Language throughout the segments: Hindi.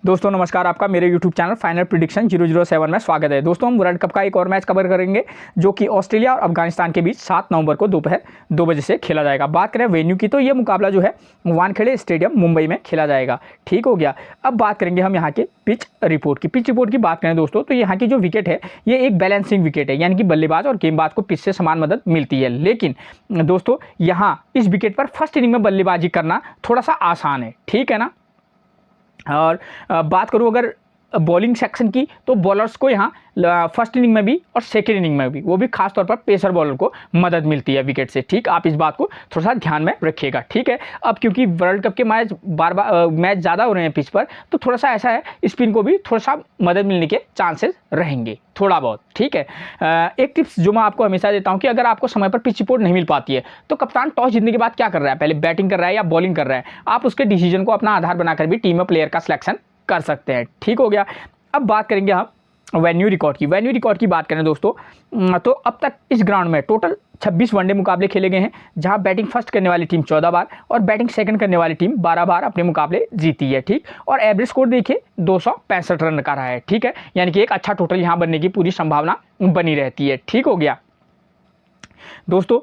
दोस्तों नमस्कार, आपका मेरे यूट्यूब चैनल फाइनल प्रिडिक्शन 007 में स्वागत है। दोस्तों हम वर्ल्ड कप का एक और मैच कवर करेंगे जो कि ऑस्ट्रेलिया और अफगानिस्तान के बीच 7 नवंबर को दोपहर 2 बजे से खेला जाएगा। बात करें वेन्यू की तो ये मुकाबला जो है वानखेड़े स्टेडियम मुंबई में खेला जाएगा। ठीक हो गया। अब बात करेंगे हम यहाँ के पिच रिपोर्ट की। पिच रिपोर्ट की बात करें दोस्तों तो यहाँ की जो विकेट है ये एक बैलेंसिंग विकेट है, यानी कि बल्लेबाज और गेंदबाज को पिच से समान मदद मिलती है। लेकिन दोस्तों यहाँ इस विकेट पर फर्स्ट इनिंग में बल्लेबाजी करना थोड़ा सा आसान है, ठीक है ना। और बात करूँ अगर बॉलिंग सेक्शन की तो बॉलर्स को यहाँ फर्स्ट इनिंग में भी और सेकेंड इनिंग में भी, वो भी खास तौर पर पेसर बॉलर को मदद मिलती है विकेट से। ठीक, आप इस बात को थोड़ा सा ध्यान में रखिएगा। ठीक है, अब क्योंकि वर्ल्ड कप के मैच मैच ज़्यादा हो रहे हैं पिच पर, तो थोड़ा सा ऐसा है स्पिन को भी थोड़ा सा मदद मिलने के चांसेस रहेंगे थोड़ा बहुत। ठीक है, एक टिप्स जो मैं आपको हमेशा देता हूँ कि अगर आपको समय पर पिच रिपोर्ट नहीं मिल पाती है तो कप्तान टॉस जीतने के बाद क्या कर रहा है, पहले बैटिंग कर रहा है या बॉलिंग कर रहा है, आप उसके डिसीजन को अपना आधार बनाकर भी टीम में प्लेयर का सिलेक्शन कर सकते हैं। ठीक हो गया। अब बात करेंगे हम वेन्यू रिकॉर्ड की। वेन्यू रिकॉर्ड की बात करें दोस्तों तो अब तक इस ग्राउंड में टोटल 26 वनडे मुकाबले खेले गए हैं, जहां बैटिंग फर्स्ट करने वाली टीम 14 बार और बैटिंग सेकंड करने वाली टीम 12 बार अपने मुकाबले जीती है। ठीक, और एवरेज स्कोर देखिए 265 रन का रहा है। ठीक है, यानी कि एक अच्छा टोटल यहां बनने की पूरी संभावना बनी रहती है। ठीक हो गया दोस्तों।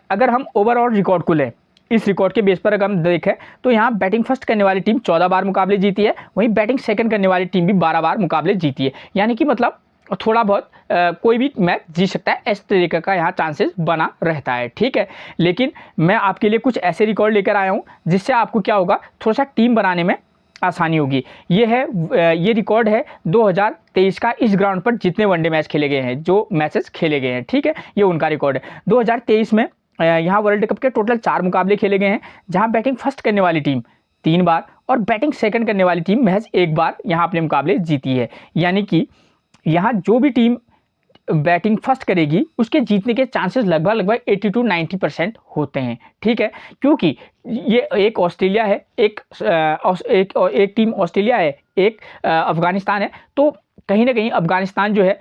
अगर हम ओवरऑल रिकॉर्ड को लें, इस रिकॉर्ड के बेस पर अगर हम देखें तो यहाँ बैटिंग फर्स्ट करने वाली टीम 14 बार मुकाबले जीती है, वहीं बैटिंग सेकंड करने वाली टीम भी 12 बार मुकाबले जीती है। यानी कि मतलब थोड़ा बहुत कोई भी मैच जीत सकता है, इस तरीके का यहाँ चांसेस बना रहता है। ठीक है, लेकिन मैं आपके लिए कुछ ऐसे रिकॉर्ड लेकर आया हूँ जिससे आपको क्या होगा, थोड़ा सा टीम बनाने में आसानी होगी। ये रिकॉर्ड है 2023 का, इस ग्राउंड पर जितने वनडे मैच खेले गए हैं, जो मैचेस खेले गए हैं। ठीक है, ये उनका रिकॉर्ड है। 2023 में यहाँ वर्ल्ड कप के टोटल 4 मुकाबले खेले गए हैं, जहाँ बैटिंग फर्स्ट करने वाली टीम 3 बार और बैटिंग सेकंड करने वाली टीम महज 1 बार यहाँ अपने मुकाबले जीती है। यानी कि यहाँ जो भी टीम बैटिंग फर्स्ट करेगी उसके जीतने के चांसेस लगभग 80 to 90% होते हैं। ठीक है, क्योंकि ये एक ऑस्ट्रेलिया है, एक टीम ऑस्ट्रेलिया है, एक अफगानिस्तान है, तो कहीं ना कहीं अफगानिस्तान जो है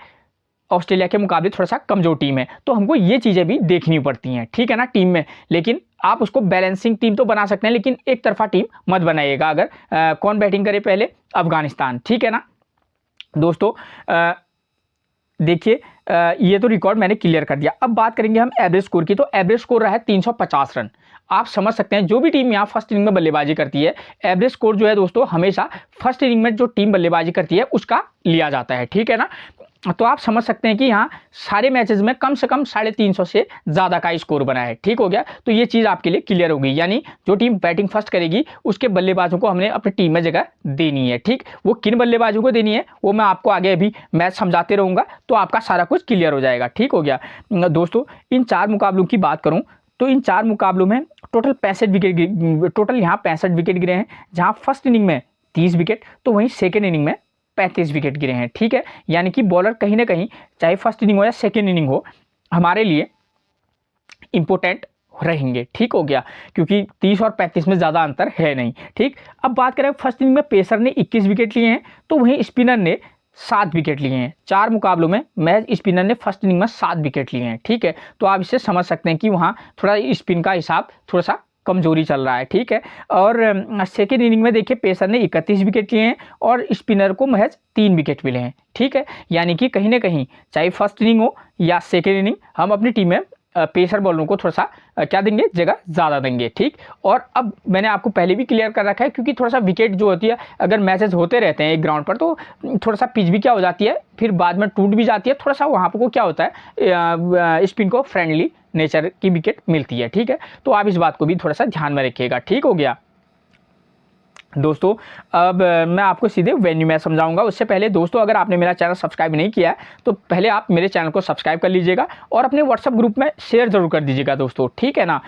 ऑस्ट्रेलिया के मुकाबले थोड़ा सा कमजोर टीम है, तो हमको ये चीज़ें भी देखनी पड़ती हैं। ठीक है ना, टीम में। लेकिन आप उसको बैलेंसिंग टीम तो बना सकते हैं, लेकिन एक तरफा टीम मत बनाइएगा। अगर कौन बैटिंग करे पहले, अफगानिस्तान। ठीक है ना दोस्तों। देखिए ये तो रिकॉर्ड मैंने क्लियर कर दिया। अब बात करेंगे हम एवरेज स्कोर की। तो एवरेज स्कोर रहा है 350 रन। आप समझ सकते हैं जो भी टीम यहाँ फर्स्ट इनिंग में बल्लेबाजी करती है, एवरेज स्कोर जो है दोस्तों हमेशा फर्स्ट इनिंग में जो टीम बल्लेबाजी करती है उसका लिया जाता है। ठीक है ना, तो आप समझ सकते हैं कि यहाँ सारे मैचेस में कम से कम 350 से ज़्यादा का स्कोर बना है। ठीक हो गया, तो ये चीज़ आपके लिए क्लियर होगी। यानी जो टीम बैटिंग फर्स्ट करेगी उसके बल्लेबाजों को हमने अपनी टीम में जगह देनी है। ठीक, वो किन बल्लेबाजों को देनी है वो मैं आपको आगे अभी मैच समझाते रहूँगा, तो आपका सारा कुछ क्लियर हो जाएगा। ठीक हो गया दोस्तों। इन 4 मुकाबलों की बात करूँ तो इन 4 मुकाबलों में टोटल 65 विकेट, टोटल यहाँ 65 विकेट गिरे हैं, जहाँ फर्स्ट इनिंग में 30 विकेट तो वहीं सेकेंड इनिंग में 35 विकेट गिरे हैं। ठीक है, यानी कि बॉलर कहीं ना कहीं चाहे फर्स्ट इनिंग हो या सेकेंड इनिंग हो हमारे लिए इंपॉर्टेंट रहेंगे। ठीक हो गया, क्योंकि 30 और 35 में ज़्यादा अंतर है नहीं। ठीक, अब बात करें फर्स्ट इनिंग में पेसर ने 21 विकेट लिए हैं, तो वहीं स्पिनर ने 7 विकेट लिए हैं। 4 मुकाबलों में महज स्पिनर ने फर्स्ट इनिंग में 7 विकेट लिए हैं। ठीक है, तो आप इससे समझ सकते हैं कि वहाँ थोड़ा स्पिन का हिसाब थोड़ा सा कमजोरी चल रहा है। ठीक है, और सेकेंड इनिंग में देखिए पेसर ने 31 विकेट लिए हैं और स्पिनर को महज 3 विकेट मिले हैं। ठीक है, यानी कि कहीं ना कहीं चाहे फर्स्ट इनिंग हो या सेकेंड इनिंग, हम अपनी टीम में पेसर बॉलरों को थोड़ा सा क्या देंगे, जगह ज़्यादा देंगे। ठीक, और अब मैंने आपको पहले भी क्लियर कर रखा है, क्योंकि थोड़ा सा विकेट जो होती है अगर मैचेस होते रहते हैं एक ग्राउंड पर तो थोड़ा सा पिच भी क्या हो जाती है, फिर बाद में टूट भी जाती है। थोड़ा सा वहाँ पर को क्या होता है, स्पिन को फ्रेंडली नेचर की विकेट मिलती है। ठीक है, तो आप इस बात को भी थोड़ा सा ध्यान में रखिएगा। ठीक हो गया दोस्तों। अब मैं आपको सीधे वेन्यू मैच समझाऊंगा। उससे पहले दोस्तों अगर आपने मेरा चैनल सब्सक्राइब नहीं किया है तो पहले आप मेरे चैनल को सब्सक्राइब कर लीजिएगा और अपने व्हाट्सअप ग्रुप में शेयर जरूर कर दीजिएगा दोस्तों। ठीक है ना।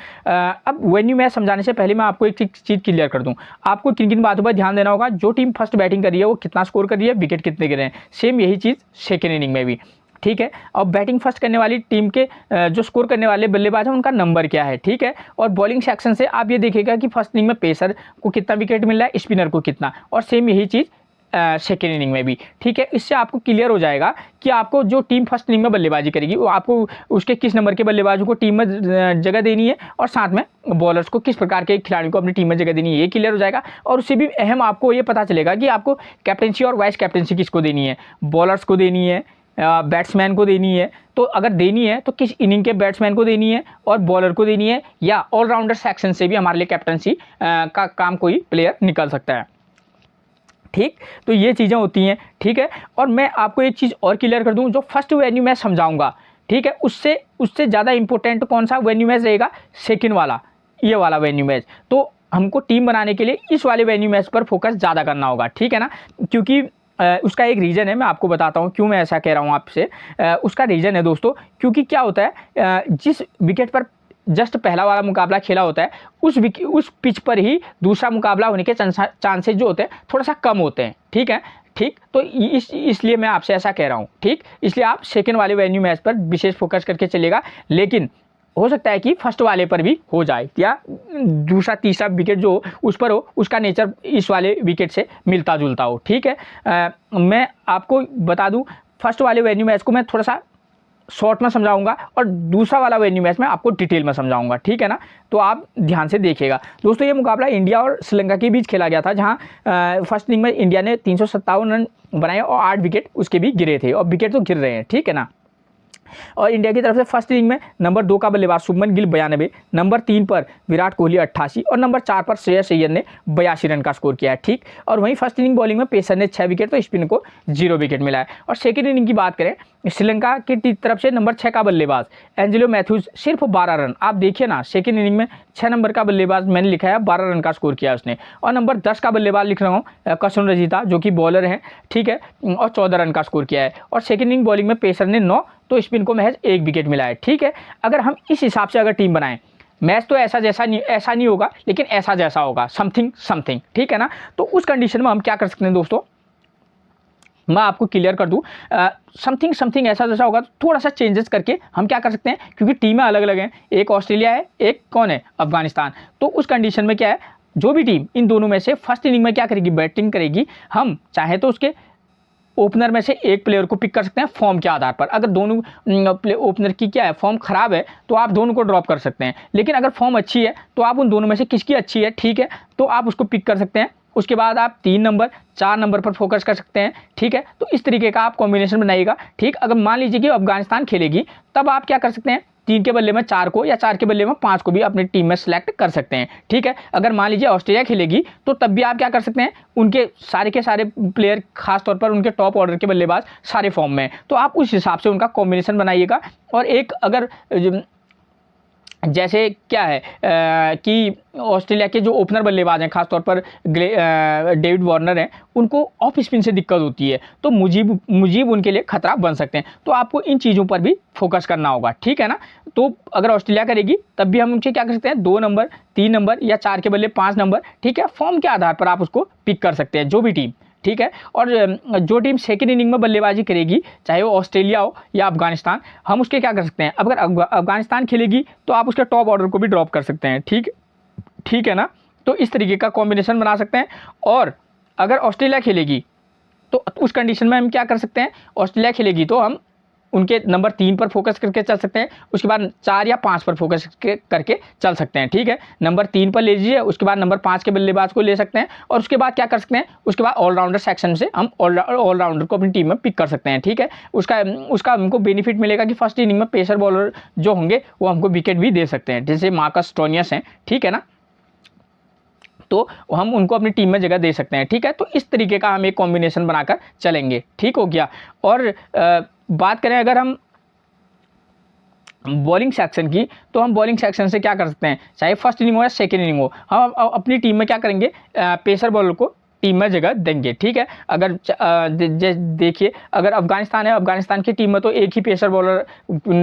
अब वेन्यू मैच समझाने से पहले मैं आपको एक चीज़ क्लियर कर दूँ। आपको किन किन बातों पर ध्यान देना होगा, जो टीम फर्स्ट बैटिंग कर रही है वो कितना स्कोर कर रही है, विकेट कितने गिरे हैं, सेम यही चीज़ सेकेंड इनिंग में भी। ठीक है, और बैटिंग फर्स्ट करने वाली टीम के जो स्कोर करने वाले बल्लेबाज हैं उनका नंबर क्या है। ठीक है, और बॉलिंग सेक्शन से आप ये देखिएगा कि फर्स्ट इनिंग में पेसर को कितना विकेट मिल रहा है, स्पिनर को कितना, और सेम यही चीज़ सेकेंड इनिंग में भी, ठीक है। इससे आपको क्लियर हो जाएगा कि आपको जो टीम फर्स्ट इनिंग में बल्लेबाजी करेगी वो आपको उसके किस नंबर के बल्लेबाजों को टीम में जगह देनी है और साथ में बॉलर्स को किस प्रकार के खिलाड़ियों को अपनी टीम में जगह देनी है, ये क्लियर हो जाएगा। और उससे भी अहम आपको ये पता चलेगा कि आपको कैप्टनसी और वाइस कैप्टनसी किसको देनी है, बॉलर्स को देनी है, बैट्समैन को देनी है, तो अगर देनी है तो किस इनिंग के बैट्समैन को देनी है और बॉलर को देनी है, या ऑलराउंडर सेक्शन से भी हमारे लिए कैप्टनसी का काम कोई प्लेयर निकल सकता है, ठीक। तो ये चीज़ें होती हैं, ठीक है। और मैं आपको एक चीज़ और क्लियर कर दूं, जो फर्स्ट वेन्यू मैच समझाऊंगा, ठीक है, उससे ज़्यादा इंपॉर्टेंट कौन सा वेन्यू मैच रहेगा, सेकंड वाला, ये वाला वेन्यू मैच। तो हमको टीम बनाने के लिए इस वाले वेन्यू मैच पर फोकस ज़्यादा करना होगा, ठीक है ना। क्योंकि उसका एक रीज़न है, मैं आपको बताता हूँ क्यों मैं ऐसा कह रहा हूँ आपसे। उसका रीज़न है दोस्तों, क्योंकि क्या होता है, जिस विकेट पर जस्ट पहला वाला मुकाबला खेला होता है उस पिच पर ही दूसरा मुकाबला होने के चांसेस जो होते हैं थोड़ा सा कम होते हैं, ठीक है, ठीक। तो इसलिए मैं आपसे ऐसा कह रहा हूँ, ठीक। इसलिए आप सेकंड वाले वेन्यू मैच पर विशेष फोकस करके चलेगा, लेकिन हो सकता है कि फर्स्ट वाले पर भी हो जाए, या दूसरा तीसरा विकेट जो उस पर हो उसका नेचर इस वाले विकेट से मिलता जुलता हो, ठीक है। मैं आपको बता दूं, फर्स्ट वाले वेन्यू मैच को मैं थोड़ा सा शॉर्ट में समझाऊंगा और दूसरा वाला वेन्यू मैच में आपको डिटेल में समझाऊंगा, ठीक है ना। तो आप ध्यान से देखिएगा दोस्तों। ये मुकाबला इंडिया और श्रीलंका के बीच खेला गया था, जहां फर्स्ट इनिंग में इंडिया ने 357 रन बनाए और 8 विकेट उसके भी गिरे थे, और विकेट तो गिर रहे हैं, ठीक है ना। और इंडिया की तरफ से फर्स्ट इनिंग में नंबर 2 का बल्लेबाज शुभमन गिल 92, नंबर 3 पर विराट कोहली 88 और नंबर 4 पर श्रेयस अय्यर ने 82 रन का स्कोर किया है, ठीक। और वहीं फर्स्ट इनिंग बॉलिंग में पेसर ने 6 विकेट तो स्पिन को 0 विकेट मिला है। और सेकेंड इनिंग की बात करें, श्रीलंका की तरफ से नंबर 6 का बल्लेबाज एंजेलो मैथ्यूज सिर्फ 12 रन, आप देखिए ना, सेकेंड इनिंग में 6 नंबर का बल्लेबाज मैंने लिखा है, 12 रन का स्कोर किया उसने। और नंबर 10 का बल्लेबाज लिख रहा हूँ कसन रजीता, जो कि बॉलर हैं, ठीक है, और 14 रन का स्कोर किया है। और सेकेंड इनिंग बॉलिंग में पेसर ने 9 तो स्पिन को महज 1 विकेट मिला है, ठीक है। अगर हम इस हिसाब से अगर टीम बनाएं, मैच तो ऐसा नहीं होगा, लेकिन ऐसा जैसा होगा, समथिंग, ठीक है ना। तो उस कंडीशन में हम क्या कर सकते हैं दोस्तों, मैं आपको क्लियर कर दूं, समथिंग ऐसा जैसा होगा, तो थोड़ा सा चेंजेस करके हम क्या कर सकते हैं, क्योंकि टीमें अलग अलग हैं, एक ऑस्ट्रेलिया है, एक कौन है, अफगानिस्तान। तो उस कंडीशन में क्या है, जो भी टीम इन दोनों में से फर्स्ट इनिंग में क्या करेगी, बैटिंग करेगी, हम चाहे तो उसके ओपनर में से एक प्लेयर को पिक कर सकते हैं फॉर्म के आधार पर। अगर दोनों ओपनर की क्या है, फॉर्म खराब है, तो आप दोनों को ड्रॉप कर सकते हैं, लेकिन अगर फॉर्म अच्छी है तो आप उन दोनों में से किसकी अच्छी है, ठीक है, तो आप उसको पिक कर सकते हैं। उसके बाद आप 3 नंबर 4 नंबर पर फोकस कर सकते हैं, ठीक है। तो इस तरीके का आप कॉम्बिनेशन बनाइएगा, ठीक। अगर मान लीजिए कि अफगानिस्तान खेलेगी, तब आप क्या कर सकते हैं, 3 के बल्ले में 4 को या 4 के बल्ले में 5 को भी अपनी टीम में सेलेक्ट कर सकते हैं, ठीक है। अगर मान लीजिए ऑस्ट्रेलिया खेलेगी, तो तब भी आप क्या कर सकते हैं, उनके सारे के सारे प्लेयर, खासतौर पर उनके टॉप ऑर्डर के बल्लेबाज सारे फॉर्म में, तो आप उस हिसाब से उनका कॉम्बिनेशन बनाइएगा। और एक अगर जैसे क्या है कि ऑस्ट्रेलिया के जो ओपनर बल्लेबाज हैं, खासतौर पर डेविड वार्नर हैं, उनको ऑफ स्पिन से दिक्कत होती है, तो मुजीब उनके लिए खतरा बन सकते हैं। तो आपको इन चीज़ों पर भी फोकस करना होगा, ठीक है ना। तो अगर ऑस्ट्रेलिया करेगी, तब भी हम उनसे क्या कर सकते हैं, 2 नंबर 3 नंबर या 4 के बल्ले 5 नंबर, ठीक है, फॉर्म के आधार पर आप उसको पिक कर सकते हैं, जो भी टीम, ठीक है। और जो टीम सेकेंड इनिंग में बल्लेबाजी करेगी, चाहे वो ऑस्ट्रेलिया हो या अफगानिस्तान, हम उसके क्या कर सकते हैं, अगर अफगानिस्तान खेलेगी तो आप उसके टॉप ऑर्डर को भी ड्रॉप कर सकते हैं, ठीक है ना। तो इस तरीके का कॉम्बिनेशन बना सकते हैं। और अगर ऑस्ट्रेलिया खेलेगी, तो उस कंडीशन में हम क्या कर सकते हैं, ऑस्ट्रेलिया खेलेगी तो हम उनके नंबर 3 पर फोकस करके चल सकते हैं, उसके बाद 4 या 5 पर फोकस करके चल सकते हैं, ठीक है। नंबर 3 पर ले लीजिए, उसके बाद नंबर 5 के बल्लेबाज को ले सकते हैं, और उसके बाद क्या कर सकते हैं, उसके बाद ऑलराउंडर सेक्शन से हम ऑलराउंडर को अपनी टीम में पिक कर सकते हैं, ठीक है। उसका हमको बेनिफिट मिलेगा कि फर्स्ट इनिंग में पेसर बॉलर जो होंगे वो हमको विकेट भी दे सकते हैं, जैसे मार्कस स्टोनियस हैं, ठीक है ना। तो हम उनको अपनी टीम में जगह दे सकते हैं, ठीक है। तो इस तरीके का हम एक कॉम्बिनेशन बनाकर चलेंगे, ठीक हो गया। और बात करें अगर हम बॉलिंग सेक्शन की, तो हम बॉलिंग सेक्शन से क्या कर सकते हैं, चाहे फर्स्ट इनिंग हो या सेकेंड इनिंग हो, हम अपनी टीम में क्या करेंगे, पेसर बॉलर को टीम में जगह देंगे, ठीक है। अगर देखिए, अगर अफगानिस्तान है, अफगानिस्तान की टीम में तो एक ही पेसर बॉलर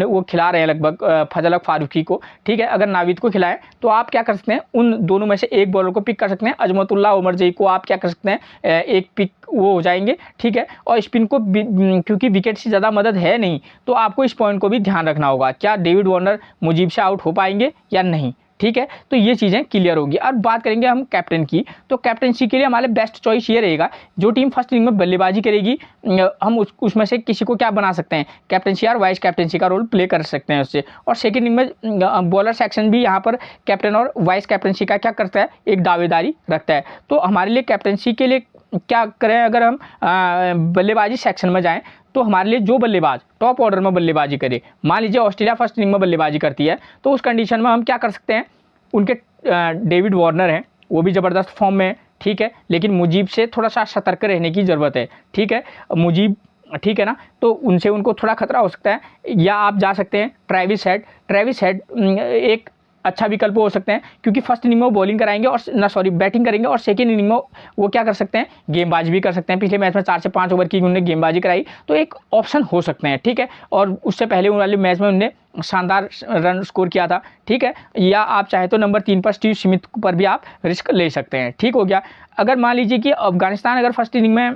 वो खिला रहे हैं लगभग, फजल हक फारूकी को, ठीक है। अगर नाविद को खिलाएं, तो आप क्या कर सकते हैं, उन दोनों में से एक बॉलर को पिक कर सकते हैं, अजमतुल्लाह उमर जई को आप क्या कर सकते हैं, एक पिक वो हो जाएंगे, ठीक है। और स्पिन को क्योंकि विकेट से ज़्यादा मदद है नहीं, तो आपको इस पॉइंट को भी ध्यान रखना होगा, क्या डेविड वार्नर मुजीब से आउट हो पाएंगे या नहीं, ठीक है, तो ये चीज़ें क्लियर होगी। अब बात करेंगे हम कैप्टन की, तो कैप्टनसी के लिए हमारे बेस्ट चॉइस ये रहेगा, जो टीम फर्स्ट इनिंग में बल्लेबाजी करेगी हम उसमें से किसी को क्या बना सकते हैं, कैप्टनसी और वाइस कैप्टनसी का रोल प्ले कर सकते हैं उससे। और सेकेंड इनिंग में बॉलर सेक्शन भी यहाँ पर कैप्टन और वाइस कैप्टनसी का क्या करता है, एक दावेदारी रखता है। तो हमारे लिए कैप्टनसी के लिए क्या करें, अगर हम बल्लेबाजी सेक्शन में जाएं तो हमारे लिए जो बल्लेबाज टॉप ऑर्डर में बल्लेबाजी करे, मान लीजिए ऑस्ट्रेलिया फर्स्ट इनिंग में बल्लेबाजी करती है, तो उस कंडीशन में हम क्या कर सकते हैं, उनके डेविड वार्नर हैं, वो भी ज़बरदस्त फॉर्म में, ठीक है, लेकिन मुजीब से थोड़ा सा सतर्क रहने की ज़रूरत है, ठीक है, मुजीब, ठीक है ना, तो उनसे उनको थोड़ा खतरा हो सकता है। या आप जा सकते हैं ट्रेविस हेड एक अच्छा विकल्प हो सकते हैं, क्योंकि फर्स्ट इनिंग में वो बॉलिंग कराएंगे और बैटिंग करेंगे, और सेकेंड इनिंग में वो क्या कर सकते हैं, गेंदबाजी भी कर सकते हैं। पिछले मैच में 4 से 5 ओवर की उन्होंने गेंदबाजी कराई, तो एक ऑप्शन हो सकते हैं, ठीक है, और उससे पहले वाले मैच में उन्होंने शानदार रन स्कोर किया था, ठीक है। या आप चाहे तो नंबर 3 पर स्टीव स्मिथ पर भी आप रिस्क ले सकते हैं, ठीक हो गया। अगर मान लीजिए कि अफगानिस्तान अगर फर्स्ट इनिंग में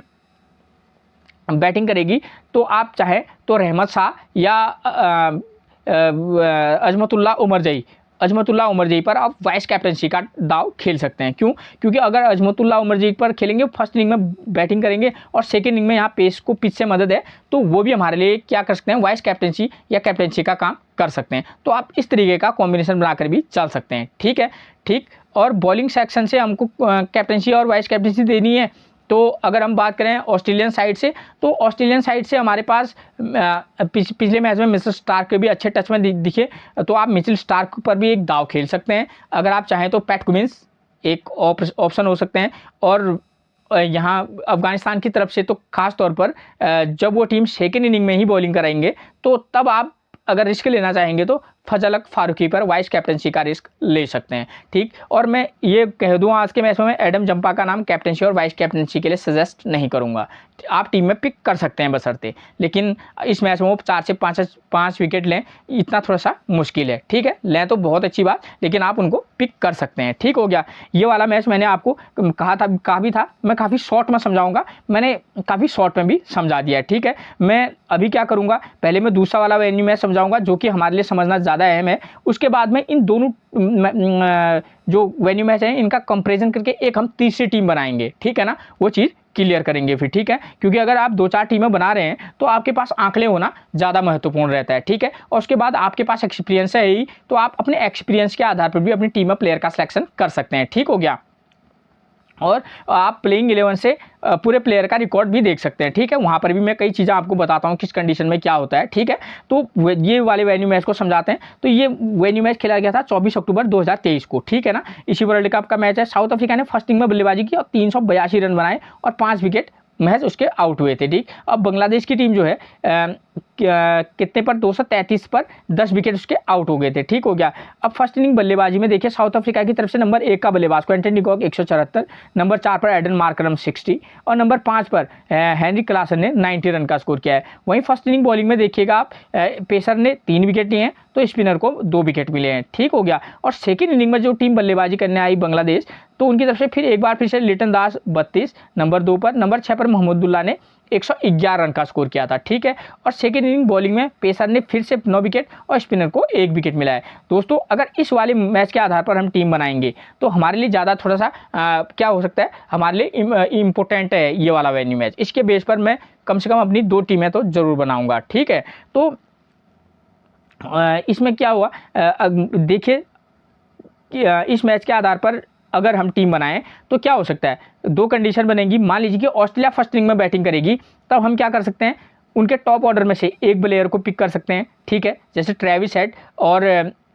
बैटिंग करेगी, तो आप चाहे तो रहमत शाह या अजमतुल्ला उमरजई पर आप वाइस कैप्टनसी का दाव खेल सकते हैं। क्यों? क्योंकि अगर अजमतुल्ला उमरजई पर खेलेंगे, फर्स्ट इनिंग में बैटिंग करेंगे और सेकेंड इनिंग में यहाँ पेस को पिच से मदद है, तो वो भी हमारे लिए क्या कर सकते हैं, वाइस कैप्टनसी या कैप्टनसी का काम कर सकते हैं। तो आप इस तरीके का कॉम्बिनेशन बनाकर भी चल सकते हैं, ठीक है, ठीक। और बॉलिंग सेक्शन से हमको कैप्टनसी और वाइस कैप्टनसी देनी है, तो अगर हम बात करें ऑस्ट्रेलियन साइड से, तो ऑस्ट्रेलियन साइड से हमारे पास पिछले मैच में मिचेल स्टार्क के भी अच्छे टच में दिखे, तो आप मिचेल स्टार्क पर भी एक दाव खेल सकते हैं। अगर आप चाहें तो पैट कुमिंस एक ऑप्शन हो सकते हैं। और यहाँ अफगानिस्तान की तरफ से तो खास तौर पर जब वो टीम सेकेंड इनिंग में ही बॉलिंग कराएंगे, तो तब आप अगर रिस्क लेना चाहेंगे तो फजल हक फारूकी पर वाइस कैप्टनसी का रिस्क ले सकते हैं, ठीक। और मैं ये कह दूँ, आज के मैच में मैं एडम जंपा का नाम कैप्टनसी और वाइस कैप्टनसी के लिए सजेस्ट नहीं करूँगा। आप टीम में पिक कर सकते हैं बशर्ते, लेकिन इस मैच में वो 4 से 5 विकेट लें, इतना थोड़ा सा मुश्किल है, ठीक है। लें तो बहुत अच्छी बात, लेकिन आप उनको पिक कर सकते हैं, ठीक हो गया। ये वाला मैच मैंने आपको कहा भी था मैं काफ़ी शॉर्ट में समझाऊंगा, मैंने काफ़ी शॉर्ट में भी समझा दिया है, ठीक है। मैं अभी क्या करूँगा, पहले मैं दूसरा वाला वेन्यू मैच समझाऊंगा, जो कि हमारे लिए समझना ज़्यादा अहम है। उसके बाद में इन दोनों जो वेन्यू मैच हैं इनका कंपैरिजन करके एक हम तीसरी टीम बनाएंगे, ठीक है ना, वो चीज़ क्लियर करेंगे फिर, ठीक है। क्योंकि अगर आप 2-4 टीमें बना रहे हैं तो आपके पास आंकड़े होना ज़्यादा महत्वपूर्ण रहता है, ठीक है। और उसके बाद आपके पास एक्सपीरियंस है ही, तो आप अपने एक्सपीरियंस के आधार पर भी अपनी टीम में प्लेयर का सिलेक्शन कर सकते हैं, ठीक हो गया। और आप प्लेइंग 11 से पूरे प्लेयर का रिकॉर्ड भी देख सकते हैं, ठीक है। वहाँ पर भी मैं कई चीज़ें आपको बताता हूँ किस कंडीशन में क्या होता है, ठीक है। तो ये वाले वेन्यू मैच को समझाते हैं। तो ये वेन्यू मैच खेला गया था 24 अक्टूबर 2023 को, ठीक है ना। इसी वर्ल्ड कप का मैच है। साउथ अफ्रीका ने फर्स्ट इनिंग में बल्लेबाजी की और 382 रन बनाए और 5 विकेट मैच उसके आउट हुए थे, ठीक। अब बांग्लादेश की टीम जो है कितने पर 233 पर 10 विकेट उसके आउट हो गए थे, ठीक हो गया। अब फर्स्ट इनिंग बल्लेबाजी में देखिए, साउथ अफ्रीका की तरफ से नंबर 1 का बल्लेबाज क्विंटन डिकॉक 174, नंबर 4 पर एडन मार्करम 60 और नंबर 5 पर हेनरी क्लासन ने 90 रन का स्कोर किया है। वहीं फर्स्ट इनिंग बॉलिंग में देखिएगा आप, पेसर ने 3 विकेट लिए हैं, तो स्पिनर को 2 विकेट मिले हैं, ठीक हो गया। और सेकेंड इनिंग में जो टीम बल्लेबाजी करने आई बांग्लादेश, तो उनकी तरफ से फिर से लिटन दास 32, नंबर 2 पर, नंबर 6 पर मोहम्मदुल्लाह ने 111 रन का स्कोर किया था, ठीक है। और सेकेंड इनिंग बॉलिंग में पेसर ने फिर से 9 विकेट और स्पिनर को 1 विकेट मिला है। दोस्तों, अगर इस वाले मैच के आधार पर हम टीम बनाएंगे तो हमारे लिए ज़्यादा थोड़ा सा क्या हो सकता है, हमारे लिए इम्पोर्टेंट है ये वाला वेन्यू मैच। इसके बेस पर मैं कम से कम अपनी 2 टीमें तो ज़रूर बनाऊँगा, ठीक है। तो इसमें क्या हुआ, देखिए इस मैच के आधार पर अगर हम टीम बनाएं तो क्या हो सकता है, 2 कंडीशन बनेगी। मान लीजिए कि ऑस्ट्रेलिया फर्स्ट इनिंग में बैटिंग करेगी, तब हम क्या कर सकते हैं, उनके टॉप ऑर्डर में से एक प्लेयर को पिक कर सकते हैं, ठीक है, जैसे ट्रेविस हेड और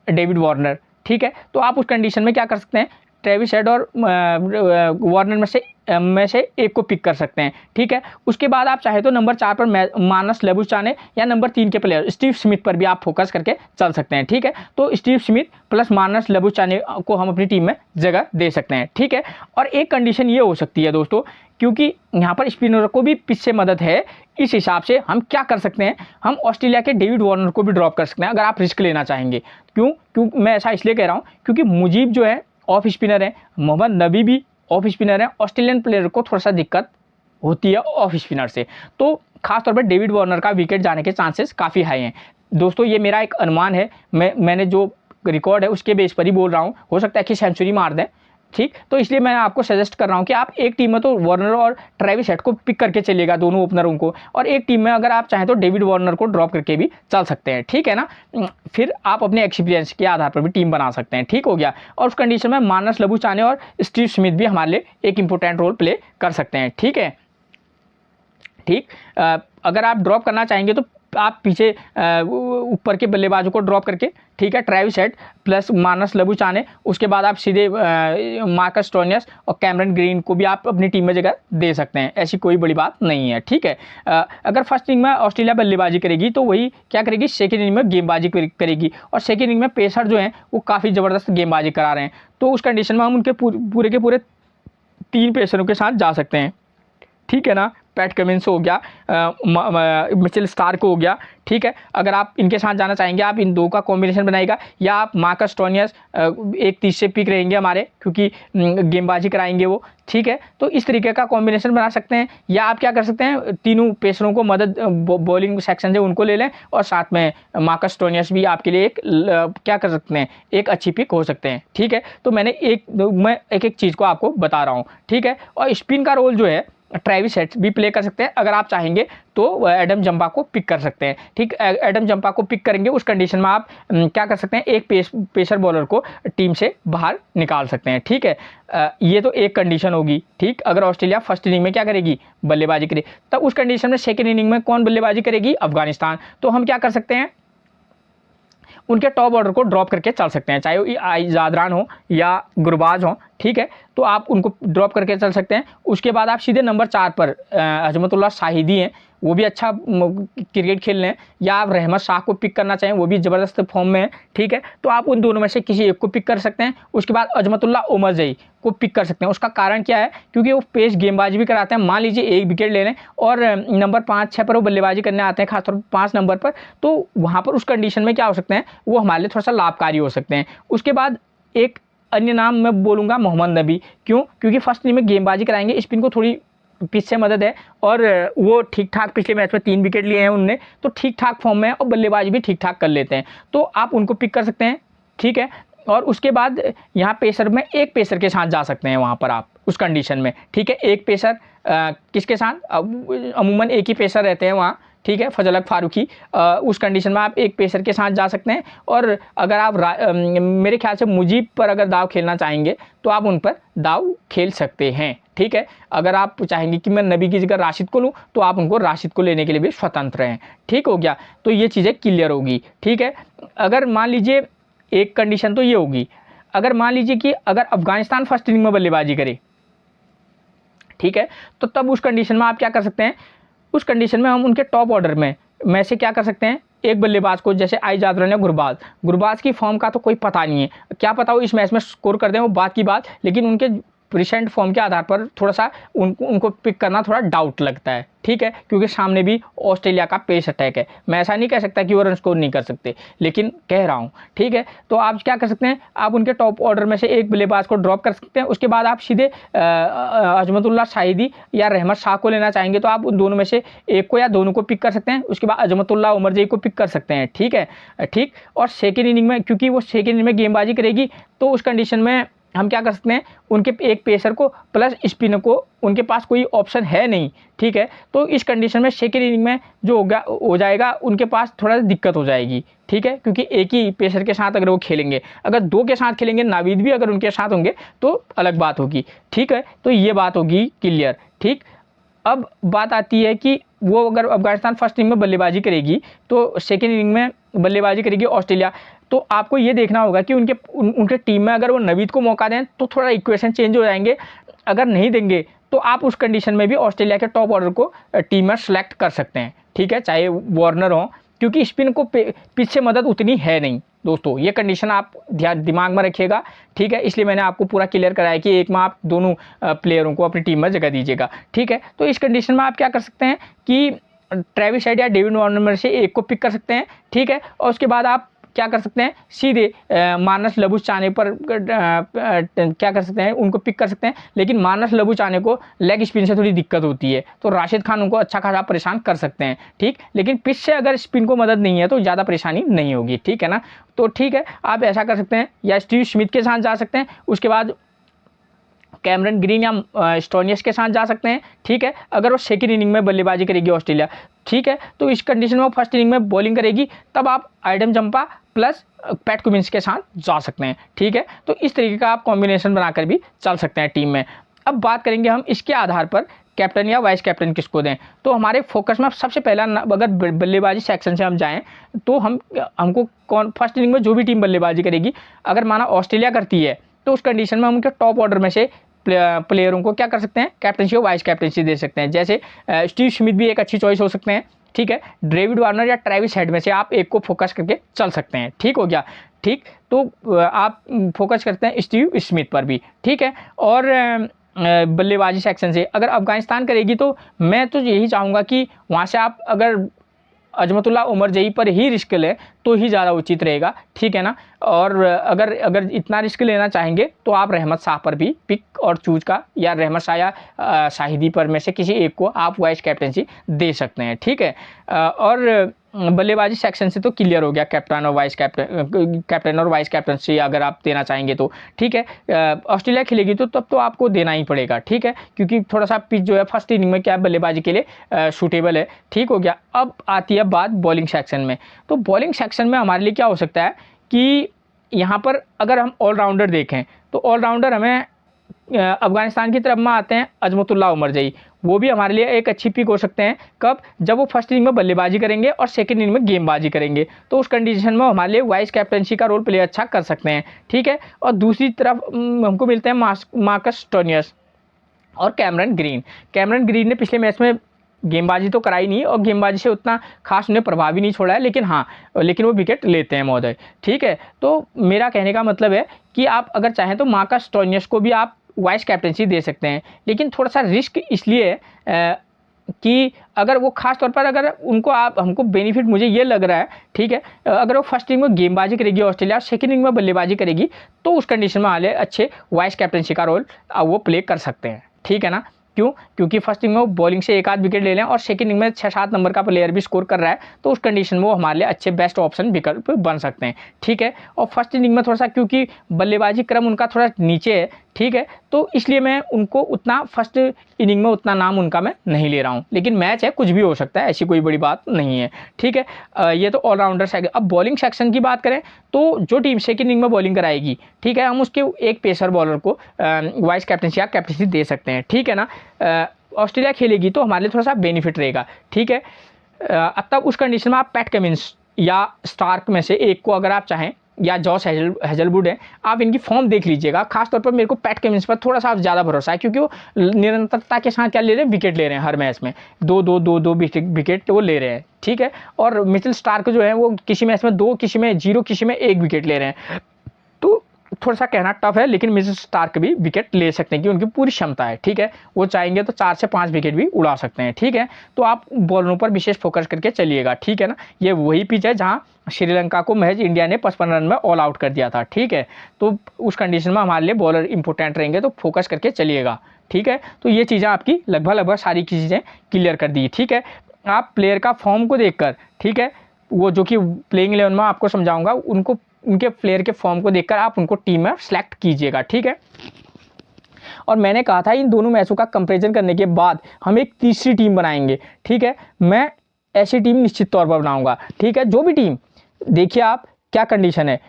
डेविड वार्नर, ठीक है। तो आप उस कंडीशन में क्या कर सकते हैं, ट्रेविस हेड और वार्नर में से एक को पिक कर सकते हैं, ठीक है। उसके बाद आप चाहे तो नंबर 4 पर मानस लेबुचाने या नंबर 3 के प्लेयर स्टीव स्मिथ पर भी आप फोकस करके चल सकते हैं, ठीक है। तो स्टीव स्मिथ प्लस मानस लेबुचाने को हम अपनी टीम में जगह दे सकते हैं, ठीक है। और एक कंडीशन ये हो सकती है दोस्तों, क्योंकि यहाँ पर स्पिनर को भी पिच से मदद है, इस हिसाब से हम क्या कर सकते हैं, हम ऑस्ट्रेलिया के डेविड वार्नर को भी ड्रॉप कर सकते हैं अगर आप रिस्क लेना चाहेंगे। क्यों मैं ऐसा इसलिए कह रहा हूँ, क्योंकि मुजीब जो है ऑफ स्पिनर है, मोहम्मद नबी भी ऑफ स्पिनर है, ऑस्ट्रेलियन प्लेयर को थोड़ा सा दिक्कत होती है ऑफ स्पिनर से, तो खासतौर पर डेविड वार्नर का विकेट जाने के चांसेस काफ़ी हाई हैं। दोस्तों, ये मेरा एक अनुमान है, मैंने जो रिकॉर्ड है उसके बेस पर ही बोल रहा हूँ, हो सकता है कि सेंचुरी मार दें, ठीक। तो इसलिए मैं आपको सजेस्ट कर रहा हूँ कि आप एक टीम में तो वार्नर और ट्रेविस हेड को पिक करके चलिएगा, दोनों ओपनरों को, और एक टीम में अगर आप चाहें तो डेविड वार्नर को ड्रॉप करके भी चल सकते हैं, ठीक है ना। फिर आप अपने एक्सपीरियंस के आधार पर भी टीम बना सकते हैं, ठीक हो गया। और उस कंडीशन में मानस लबुशाने और स्टीव स्मिथ भी हमारे लिए एक इंपॉर्टेंट रोल प्ले कर सकते हैं, ठीक है। ठीक, अगर आप ड्रॉप करना चाहेंगे तो आप पीछे ऊपर के बल्लेबाजों को ड्रॉप करके, ठीक है, ट्रेविस हेड प्लस मानस लबुशाने, उसके बाद आप सीधे मार्कस स्टोइनिस और कैमरन ग्रीन को भी आप अपनी टीम में जगह दे सकते हैं, ऐसी कोई बड़ी बात नहीं है, ठीक है। अगर फर्स्ट इनिंग में ऑस्ट्रेलिया बल्लेबाजी करेगी तो वही क्या करेगी, सेकेंड इनिंग में गेंदबाजी करेगी, और सेकेंड इनिंग में पेसर जो हैं वो काफ़ी ज़बरदस्त गेंदबाजी करा रहे हैं, तो उस कंडीशन में हम उनके पूरे के पूरे 3 पेसरों के साथ जा सकते हैं, ठीक है ना। पैट कमिंस हो गया, मिचेल स्टार्क हो गया, ठीक है। अगर आप इनके साथ जाना चाहेंगे, आप इन दो का कॉम्बिनेशन बनाएगा, या आप मार्कस स्टोइनिस एक तीसरे पिक रहेंगे हमारे, क्योंकि गेंदबाजी कराएंगे वो, ठीक है। तो इस तरीके का कॉम्बिनेशन बना सकते हैं, या आप क्या कर सकते हैं, तीनों पेसरों को मदद बॉलिंग सेक्शन से उनको ले लें, और साथ में मार्कस स्टोइनिस भी आपके लिए एक क्या कर सकते हैं, एक अच्छी पिक हो सकते हैं, ठीक है। तो मैं एक चीज़ को आपको बता रहा हूँ, ठीक है। और स्पिन का रोल जो है ट्रेविस हेड भी प्ले कर सकते हैं, अगर आप चाहेंगे तो एडम जंपा को पिक कर सकते हैं, ठीक। एडम जंपा को पिक करेंगे, उस कंडीशन में आप क्या कर सकते हैं, एक पेसर बॉलर को टीम से बाहर निकाल सकते हैं, ठीक है। ये तो एक कंडीशन होगी, ठीक। अगर ऑस्ट्रेलिया फर्स्ट इनिंग में क्या करेगी, बल्लेबाजी करे, तब उस कंडीशन में सेकेंड इनिंग में कौन बल्लेबाजी करेगी, अफगानिस्तान। तो हम क्या कर सकते हैं, उनके टॉप ऑर्डर को ड्रॉप करके चल सकते हैं, चाहे वो ज़ादरान हो या गुरबाज हो, ठीक है। तो आप उनको ड्रॉप करके चल सकते हैं। उसके बाद आप सीधे नंबर 4 पर अजमतुल्लाह शाहिदी हैं, वो भी अच्छा क्रिकेट खेल रहे हैं, या आप रहमत शाह को पिक करना चाहें, वो भी ज़बरदस्त फॉर्म में है, ठीक है। तो आप उन दोनों में से किसी एक को पिक कर सकते हैं। उसके बाद अजमतुल्लाह ओमरजई को पिक कर सकते हैं। उसका कारण क्या है, क्योंकि वो पेस गेंदबाजी भी कराते हैं। मान लीजिए एक विकेट ले लें और नंबर 5-6 पर वो बल्लेबाजी करने आते हैं, खासतौर पर 5 नंबर पर, तो वहाँ पर उस कंडीशन में क्या हो सकते हैं, वो हमारे लिए थोड़ा सा लाभकारी हो सकते हैं। उसके बाद एक अन्य नाम मैं बोलूँगा मोहम्मद नबी, क्यों, क्योंकि फर्स्ट इनिंग में गेंदबाजी कराएंगे, स्पिन को थोड़ी पिच से मदद है, और वो ठीक ठाक पिछले मैच में 3 विकेट लिए हैं उनने, तो ठीक ठाक फॉर्म में है, और बल्लेबाजी भी ठीक ठाक कर लेते हैं, तो आप उनको पिक कर सकते हैं, ठीक है। और उसके बाद यहाँ पेसर में एक पेसर के साथ जा सकते हैं वहाँ पर आप उस कंडीशन में, ठीक है। एक पेसर किसके साथ, अमूमन एक ही पेसर रहते हैं वहाँ, ठीक है, फजल फारूकी। उस कंडीशन में आप एक पेसर के साथ जा सकते हैं। और अगर आप मेरे ख्याल से मुजीब पर अगर दाव खेलना चाहेंगे तो आप उन पर दाव खेल सकते हैं, ठीक है। अगर आप चाहेंगे कि मैं नबी की जगह राशिद को लूँ तो आप उनको राशिद को लेने के लिए भी स्वतंत्र हैं, ठीक हो गया। तो ये चीज़ें क्लियर होगी, ठीक है। अगर मान लीजिए एक कंडीशन तो ये होगी, अगर मान लीजिए कि अगर अफगानिस्तान फर्स्ट इनिंग में बल्लेबाजी करे, ठीक है, तो तब उस कंडीशन में आप क्या कर सकते हैं, उस कंडीशन में हम उनके टॉप ऑर्डर में से क्या कर सकते हैं, एक बल्लेबाज को, जैसे ज़ादरान या गुरबाज की फॉर्म का तो कोई पता नहीं है, क्या पता वो इस मैच में स्कोर कर दें, वो बात की बात, लेकिन उनके रिसेंट फॉर्म के आधार पर थोड़ा सा उनको पिक करना थोड़ा डाउट लगता है, ठीक है, क्योंकि सामने भी ऑस्ट्रेलिया का पेस अटैक है। मैं ऐसा नहीं कह सकता कि वो रन स्कोर नहीं कर सकते, लेकिन कह रहा हूँ, ठीक है। तो आप क्या कर सकते हैं, आप उनके टॉप ऑर्डर में से एक बल्लेबाज को ड्रॉप कर सकते हैं। उसके बाद आप सीधे अजमतुल्लाह शाहिदी या रहमत शाह को लेना चाहेंगे तो आप उन दोनों में से एक को या दोनों को पिक कर सकते हैं। उसके बाद अजमतुल्लाह ओमरजई को पिक कर सकते हैं, ठीक है, ठीक। और सेकेंड इनिंग में, क्योंकि वो सेकेंड इनिंग में गेंदबाजी करेगी, तो उस कंडीशन में हम क्या कर सकते हैं, उनके एक पेसर को प्लस स्पिनर को, उनके पास कोई ऑप्शन है नहीं, ठीक है। तो इस कंडीशन में सेकेंड इनिंग में जो हो जाएगा, उनके पास थोड़ा दिक्कत हो जाएगी, ठीक है, क्योंकि एक ही पेसर के साथ अगर वो खेलेंगे, अगर 2 के साथ खेलेंगे, नावीद भी अगर उनके साथ होंगे तो अलग बात होगी, ठीक है। तो ये बात होगी क्लियर, ठीक। अब बात आती है कि वो अगर अफगानिस्तान फर्स्ट इनिंग में बल्लेबाजी करेगी तो सेकेंड इनिंग में बल्लेबाजी करेगी ऑस्ट्रेलिया, तो आपको ये देखना होगा कि उनके टीम में अगर वो नवीद को मौका दें तो थोड़ा इक्वेशन चेंज हो जाएंगे। अगर नहीं देंगे तो आप उस कंडीशन में भी ऑस्ट्रेलिया के टॉप ऑर्डर को टीम में सेलेक्ट कर सकते हैं, ठीक है, चाहे वार्नर हो, क्योंकि स्पिन को पीछे मदद उतनी है नहीं दोस्तों। ये कंडीशन आप दिमाग में रखिएगा, ठीक है। इसलिए मैंने आपको पूरा क्लियर कराया कि एक में आप दोनों प्लेयरों को अपनी टीम में जगह दीजिएगा, ठीक है। तो इस कंडीशन में आप क्या कर सकते हैं कि ट्रेविस हेड या डेविड वार्नर में से एक को पिक कर सकते हैं, ठीक है। और उसके बाद आप क्या कर सकते हैं, सीधे मानस लबुशाने पर क्या कर सकते हैं, उनको पिक कर सकते हैं। लेकिन मानस लबुशाने को लेग स्पिन से थोड़ी दिक्कत होती है, तो राशिद खान उनको अच्छा खासा परेशान कर सकते हैं, ठीक। लेकिन पिच से अगर स्पिन को मदद नहीं है तो ज़्यादा परेशानी नहीं होगी, ठीक है ना। तो ठीक है, आप ऐसा कर सकते हैं, या स्टीव स्मिथ के साथ जा सकते हैं, उसके बाद कैमरन ग्रीन या स्टोनियस के साथ जा सकते हैं, ठीक है। अगर वो सेकंड इनिंग में बल्लेबाजी करेगी ऑस्ट्रेलिया, ठीक है, तो इस कंडीशन में वो फर्स्ट इनिंग में बॉलिंग करेगी, तब आप Adam Zampa plus PAT Cummins के साथ जा सकते हैं, ठीक है। तो इस तरीके का आप कॉम्बिनेशन बनाकर भी चल सकते हैं टीम में। अब बात करेंगे हम इसके आधार पर कैप्टन या वाइस कैप्टन किसको दें। तो हमारे फोकस में सबसे पहला, अगर बल्लेबाजी सेक्शन से हम जाएं तो हमको कौन फर्स्ट इनिंग में जो भी टीम बल्लेबाजी करेगी, अगर माना ऑस्ट्रेलिया करती है तो उस कंडीशन में हम उनके टॉप ऑर्डर में से प्लेयरों को क्या कर सकते हैं, कैप्टनसी और वाइस कैप्टनसी दे सकते हैं। जैसे स्टीव स्मिथ भी एक अच्छी चॉइस हो सकते हैं, ठीक है। डेविड वार्नर या ट्रेविस हेड में से आप एक को फोकस करके चल सकते हैं, ठीक हो गया, ठीक। तो आप फोकस करते हैं स्टीव स्मिथ पर भी, ठीक है। और बल्लेबाजी सेक्शन से अगर अफगानिस्तान करेगी तो मैं तो यही चाहूँगा कि वहाँ से आप अगर अजमतुल्लाह उमर जई पर ही रिस्क लें तो ही ज़्यादा उचित रहेगा, ठीक है ना। और अगर इतना रिस्क लेना चाहेंगे तो आप रहमत शाह पर भी पिक और चूज का, या रहमत शाह या शाहिदी पर में से किसी एक को आप वाइस कैप्टनसी दे सकते हैं, ठीक है। और बल्लेबाजी सेक्शन से तो क्लियर हो गया कैप्टन और वाइस कैप्टनसी अगर आप देना चाहेंगे तो, ठीक है। ऑस्ट्रेलिया खेलेगी तो तब तो आपको देना ही पड़ेगा, ठीक है, क्योंकि थोड़ा सा पिच जो है फर्स्ट इनिंग में क्या है बल्लेबाजी के लिए सूटेबल है, ठीक हो गया। अब आती है बात बॉलिंग सेक्शन में। तो बॉलिंग सेक्शन में हमारे लिए क्या हो सकता है कि यहाँ पर अगर हम ऑलराउंडर देखें तो ऑलराउंडर हमें अफगानिस्तान की तरफ में आते हैं अजमतुल्लाह उमर जई, वो भी हमारे लिए एक अच्छी पिक हो सकते हैं। कब, जब वो फर्स्ट इनिंग में बल्लेबाजी करेंगे और सेकंड इनिंग में गेंदबाजी करेंगे, तो उस कंडीशन में हमारे लिए वाइस कैप्टनसी का रोल प्ले अच्छा कर सकते हैं, ठीक है। और दूसरी तरफ हमको मिलते हैं मार्कस स्टोनियस और कैमरन ग्रीन ने पिछले मैच में गेंदबाजी तो कराई नहीं और गेंदबाजी से उतना खास उन्हें प्रभाव भी नहीं छोड़ा है, लेकिन वो विकेट लेते हैं महोदय, ठीक है। तो मेरा कहने का मतलब है कि आप अगर चाहें तो मार्कस स्टोनियस को भी आप वाइस कैप्टनसी दे सकते हैं, लेकिन थोड़ा सा रिस्क इसलिए कि अगर वो खास तौर पर अगर उनको हमको बेनिफिट मुझे ये लग रहा है, ठीक है, अगर वो फर्स्ट इनिंग में गेंदबाजी करेगी ऑस्ट्रेलिया, सेकंड इनिंग में बल्लेबाजी करेगी, तो उस कंडीशन में हाले अच्छे वाइस कैप्टनसी का रोल वो प्ले कर सकते हैं, ठीक है ना। क्यों, क्योंकि फर्स्ट इनिंग में वो बॉलिंग से एक आध विकेट ले लें और सेकंड इनिंग में 6-7 नंबर का प्लेयर भी स्कोर कर रहा है, तो उस कंडीशन में वो हमारे लिए अच्छे बेस्ट ऑप्शन विकल्प बन सकते हैं, ठीक है। और फर्स्ट इनिंग में थोड़ा सा क्योंकि बल्लेबाजी क्रम उनका थोड़ा नीचे है, ठीक है, तो इसलिए मैं उनको उतना फर्स्ट इनिंग में उतना नाम उनका मैं नहीं ले रहा हूँ। लेकिन मैच है, कुछ भी हो सकता है, ऐसी कोई बड़ी बात नहीं है, ठीक है। ये तो ऑलराउंडर सेक्शन। अब बॉलिंग सेक्शन की बात करें तो जो टीम सेकंड इनिंग में बॉलिंग कराएगी, ठीक है, हम उसके एक पेसर बॉलर को वाइस कैप्टनसी या कैप्टनसी दे सकते हैं, ठीक है ना। ऑस्ट्रेलिया खेलेगी तो हमारे लिए थोड़ा सा बेनिफिट रहेगा, ठीक है। तब उस कंडीशन में आप पैट कमिंस या स्टार्क में से एक को अगर आप चाहें, या जॉस हेजलवुड है, आप इनकी फॉर्म देख लीजिएगा। खासतौर पर मेरे को पैट कमिंस पर थोड़ा सा ज़्यादा भरोसा है, क्योंकि वो निरंतरता के साथ क्या ले रहे हैं, विकेट ले रहे हैं हर मैच में, दो विकेट वो ले रहे हैं, ठीक है। और मिचेल स्टार्क जो है वो किसी मैच में 2, किसी में 0, किसी में 1 विकेट ले रहे हैं, तो थोड़ा सा कहना टफ है, लेकिन मिचेल स्टार्क भी विकेट ले सकते हैं कि उनकी पूरी क्षमता है, ठीक है। वो चाहेंगे तो 4 से 5 विकेट भी उड़ा सकते हैं, ठीक है। तो आप बॉलरों पर विशेष फोकस करके चलिएगा, ठीक है ना। ये वही पिच है जहां श्रीलंका को महज इंडिया ने 55 रन में ऑल आउट कर दिया था, ठीक है। तो उस कंडीशन में हमारे लिए बॉलर इंपॉर्टेंट रहेंगे, तो फोकस करके चलिएगा, ठीक है। तो ये चीज़ें आपकी लगभग सारी चीज़ें क्लियर कर दी, ठीक है। आप प्लेयर का फॉर्म को देखकर, ठीक है, वो जो कि प्लेइंग 11 में आपको समझाऊंगा, उनके प्लेयर के फॉर्म को देखकर आप उनको टीम में सेलेक्ट कीजिएगा, ठीक है। और मैंने कहा था इन दोनों मैचों का कंपैरिजन करने के बाद हम एक तीसरी टीम बनाएंगे, ठीक है। मैं ऐसी टीम निश्चित तौर पर बनाऊंगा, ठीक है। जो भी टीम, देखिए आप क्या कंडीशन है,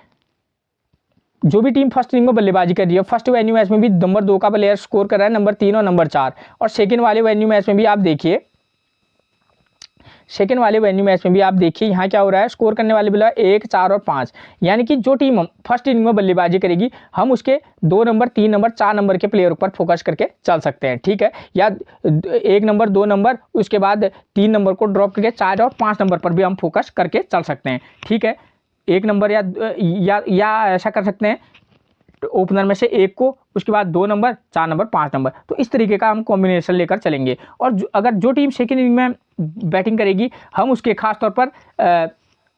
जो भी टीम फर्स्ट इनिंग में बल्लेबाजी कर रही है, फर्स्ट वेन्यू मैच में भी नंबर 2 का प्लेयर स्कोर कर रहा है, नंबर 3 और नंबर 4, और सेकंड वाले वेन्यू मैच में भी आप देखिए, यहाँ क्या हो रहा है, स्कोर करने वाले प्लेयर 1, 4 और 5, यानी कि जो टीम फर्स्ट इनिंग में बल्लेबाजी करेगी, हम उसके 2 नंबर, 3 नंबर, 4 नंबर के प्लेयर पर फोकस करके चल सकते हैं, ठीक है। या 1 नंबर, 2 नंबर, उसके बाद 3 नंबर को ड्रॉप करके 4 और 5 नंबर पर भी हम फोकस करके चल सकते हैं, ठीक है। 1 नंबर या ऐसा कर सकते हैं, ओपनर में से एक को, उसके बाद 2 नंबर, 4 नंबर, 5 नंबर, तो इस तरीके का हम कॉम्बिनेशन लेकर चलेंगे। और अगर जो टीम सेकेंड इनिंग में बैटिंग करेगी, हम उसके खास तौर पर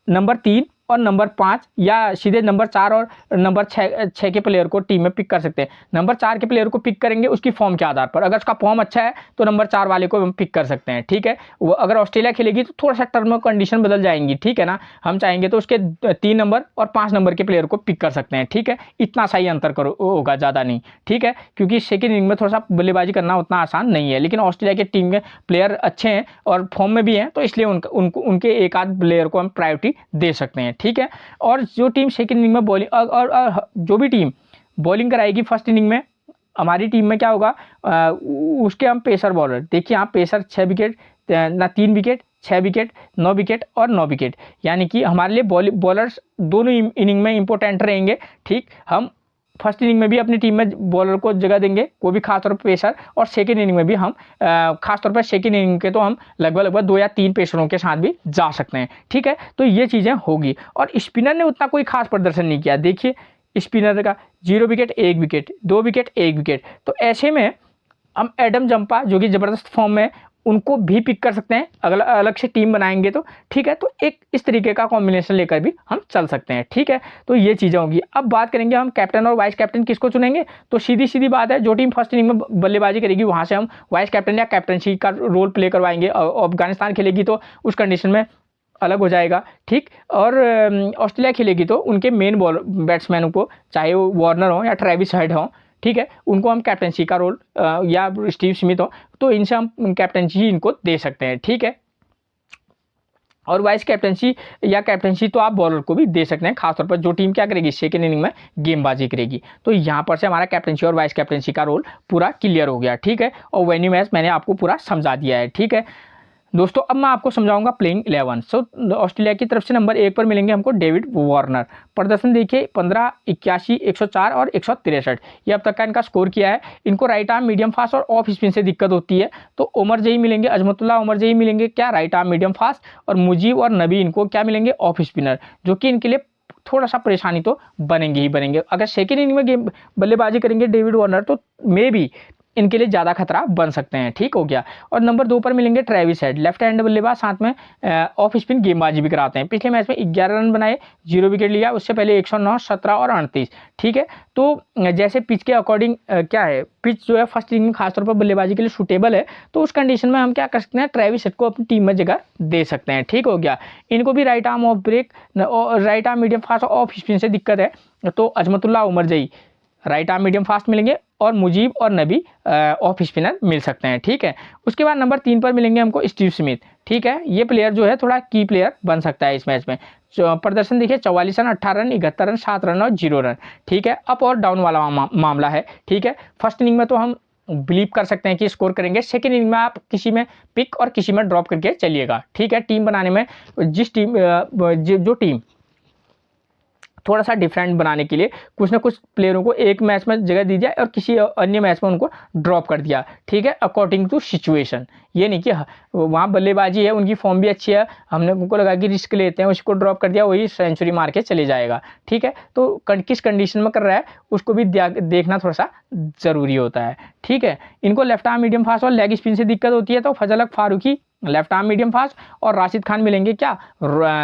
नंबर 3 और नंबर 5 या सीधे नंबर 4 और नंबर 6 के प्लेयर को टीम में पिक कर सकते हैं। नंबर 4 के प्लेयर को पिक करेंगे उसकी फॉर्म के आधार पर, अगर उसका फॉर्म अच्छा है तो नंबर 4 वाले को हम पिक कर सकते हैं, ठीक है। वो अगर ऑस्ट्रेलिया खेलेगी तो थोड़ा सा टर्म कंडीशन बदल जाएंगी, ठीक है ना। हम चाहेंगे तो उसके 3 नंबर और 5 नंबर के प्लेयर को पिक कर सकते हैं, ठीक है। इतना सही अंतर करो होगा, ज़्यादा नहीं, ठीक है, क्योंकि सेकेंड इनिंग में थोड़ा सा बल्लेबाजी करना उतना आसान नहीं है। लेकिन ऑस्ट्रेलिया की टीम में प्लेयर अच्छे हैं और फॉर्म में भी हैं, तो इसलिए उनके एक आध प्लेयर को हम प्रायोरिटी दे सकते हैं, ठीक है। और जो टीम सेकेंड इनिंग में बॉलिंग और जो भी टीम बॉलिंग कराएगी फर्स्ट इनिंग में, हमारी टीम में क्या होगा, उसके हम पेसर बॉलर, देखिए यहाँ पेसर 6 विकेट ना 3 विकेट, 6 विकेट, 9 विकेट और 9 विकेट, यानी कि हमारे लिए बॉलर्स दोनों इनिंग में इंपॉर्टेंट रहेंगे, ठीक। हम फर्स्ट इनिंग में भी अपनी टीम में बॉलर को जगह देंगे, वो भी खासतौर पर पेसर, और सेकेंड इनिंग में भी हम खासतौर पर सेकेंड इनिंग के तो हम लगभग 2 या 3 पेसरों के साथ भी जा सकते हैं, ठीक है। तो ये चीज़ें होगी। और स्पिनर ने उतना कोई खास प्रदर्शन नहीं किया, देखिए स्पिनर का 0 विकेट 1 विकेट, 2 विकेट 1 विकेट। तो ऐसे में हम एडम जंपा जो कि ज़बरदस्त फॉर्म में, उनको भी पिक कर सकते हैं, अलग से टीम बनाएंगे तो, ठीक है। तो एक इस तरीके का कॉम्बिनेशन लेकर भी हम चल सकते हैं, ठीक है। तो ये चीज़ें होंगी। अब बात करेंगे हम कैप्टन और वाइस कैप्टन किसको चुनेंगे, तो सीधी सीधी बात है, जो टीम फर्स्ट इनिंग में बल्लेबाजी करेगी वहाँ से हम वाइस कैप्टन या कैप्टनसी का रोल प्ले करवाएंगे। अफगानिस्तान खेलेगी तो उस कंडीशन में अलग हो जाएगा, ठीक। और ऑस्ट्रेलिया खेलेगी तो उनके मेन बैट्समैनों को, चाहे वो वार्नर हो या ट्रेविस हेड हो, ठीक है, उनको हम कैप्टनसी का रोल या स्टीव स्मिथ हो, तो इनसे हम कैप्टनसी इनको दे सकते हैं, ठीक है। और वाइस कैप्टनसी या कैप्टनसी तो आप बॉलर को भी दे सकते हैं, खासतौर पर जो टीम क्या करेगी सेकेंड इनिंग में गेंदबाजी करेगी। तो यहाँ पर से हमारा कैप्टनसी और वाइस कैप्टनसी का रोल पूरा क्लियर हो गया, ठीक है। और वेन्यू मैच मैंने आपको पूरा समझा दिया है, ठीक है दोस्तों। अब मैं आपको समझाऊंगा प्लेइंग 11। सो ऑस्ट्रेलिया की तरफ से नंबर 1 पर मिलेंगे हमको डेविड वार्नर। प्रदर्शन देखिए 15, 81, 104 और 163, ये अब तक का इनका स्कोर किया है। इनको राइट आर्म मीडियम फास्ट और ऑफ स्पिन से दिक्कत होती है, तो उमर जही मिलेंगे, अजमतुल्लाह उमर जही मिलेंगे क्या, राइट आर्म मीडियम फास्ट, और मुजीब और नबी इनको क्या मिलेंगे, ऑफ स्पिनर, जो कि इनके लिए थोड़ा सा परेशानी तो बनेंगे ही बनेंगे। अगर सेकेंड इनिंग में गेम बल्लेबाजी करेंगे डेविड वार्नर तो मे बी इनके लिए ज़्यादा खतरा बन सकते हैं, ठीक हो गया। और नंबर 2 पर मिलेंगे ट्रेविस हेड, लेफ्ट हैंड बल्लेबाज, साथ में ऑफ स्पिन गेंदबाजी भी कराते हैं। पिछले मैच में 11 रन बनाए, 0 विकेट लिया, उससे पहले 109, 17 और 38, ठीक है। तो जैसे पिच के अकॉर्डिंग क्या है, पिच जो है फर्स्ट इनिंग में खासतौर पर बल्लेबाजी के लिए सूटेबल है, तो उस कंडीशन में हम क्या कर सकते हैं, ट्रेविस हेड को अपनी टीम में जगह दे सकते हैं, ठीक हो गया। इनको भी right arm off break, right arm medium fast off spin से दिक्कत है, तो अजमतुल्लाह उमर जही राइट आर्म मीडियम फास्ट मिलेंगे, और मुजीब और नबी ऑफ स्पिनर मिल सकते हैं, ठीक है। उसके बाद नंबर 3 पर मिलेंगे हमको स्टीव स्मिथ, ठीक है। ये प्लेयर जो है थोड़ा की प्लेयर बन सकता है इस मैच में। प्रदर्शन देखिए 44 रन, 18 रन, 71 रन, 7 रन और 0 रन, ठीक है। अप और डाउन वाला मामला है, ठीक है। फर्स्ट इनिंग में तो हम बिलीव कर सकते हैं कि स्कोर करेंगे, सेकेंड इनिंग में आप किसी में पिक और किसी में ड्रॉप करके चलिएगा, ठीक है। टीम बनाने में जिस टीम जो टीम थोड़ा सा डिफरेंट बनाने के लिए कुछ ना कुछ प्लेयरों को एक मैच में जगह दी जाए और किसी अन्य मैच में उनको ड्रॉप कर दिया, ठीक है, अकॉर्डिंग टू सिचुएशन। ये नहीं कि वहाँ बल्लेबाजी है, उनकी फॉर्म भी अच्छी है, हमने उनको लगा कि रिस्क लेते हैं, उसको ड्रॉप कर दिया, वही सेंचुरी मार के चले जाएगा, ठीक है। तो किस कंडीशन में कर रहा है उसको भी देखना थोड़ा सा ज़रूरी होता है, ठीक है। इनको लेफ्ट आर्म मीडियम फास्ट और लेग स्पिन से दिक्कत होती है, तो Fazal Farooqi left arm medium fast और राशिद खान मिलेंगे क्या,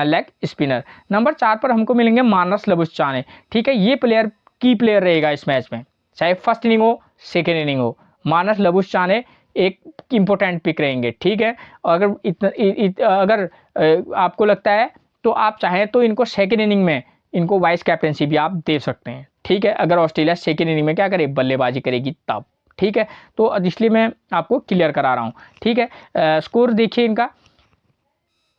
लेग स्पिनर। नंबर 4 पर हमको मिलेंगे मानस लबुशाने, ठीक है। ये प्लेयर की प्लेयर रहेगा इस मैच में, चाहे फर्स्ट इनिंग हो सेकेंड इनिंग हो, मानस लबुशाने एक इंपॉर्टेंट पिक रहेंगे, ठीक है। अगर आपको लगता है तो आप चाहें तो इनको सेकेंड इनिंग में इनको वाइस कैप्टनसी भी आप दे सकते हैं, ठीक है। अगर ऑस्ट्रेलिया सेकेंड इनिंग में क्या करे, बल्लेबाजी करेगी तब, ठीक है। तो इसलिए मैं आपको क्लियर करा रहा हूँ, ठीक है। स्कोर देखिए इनका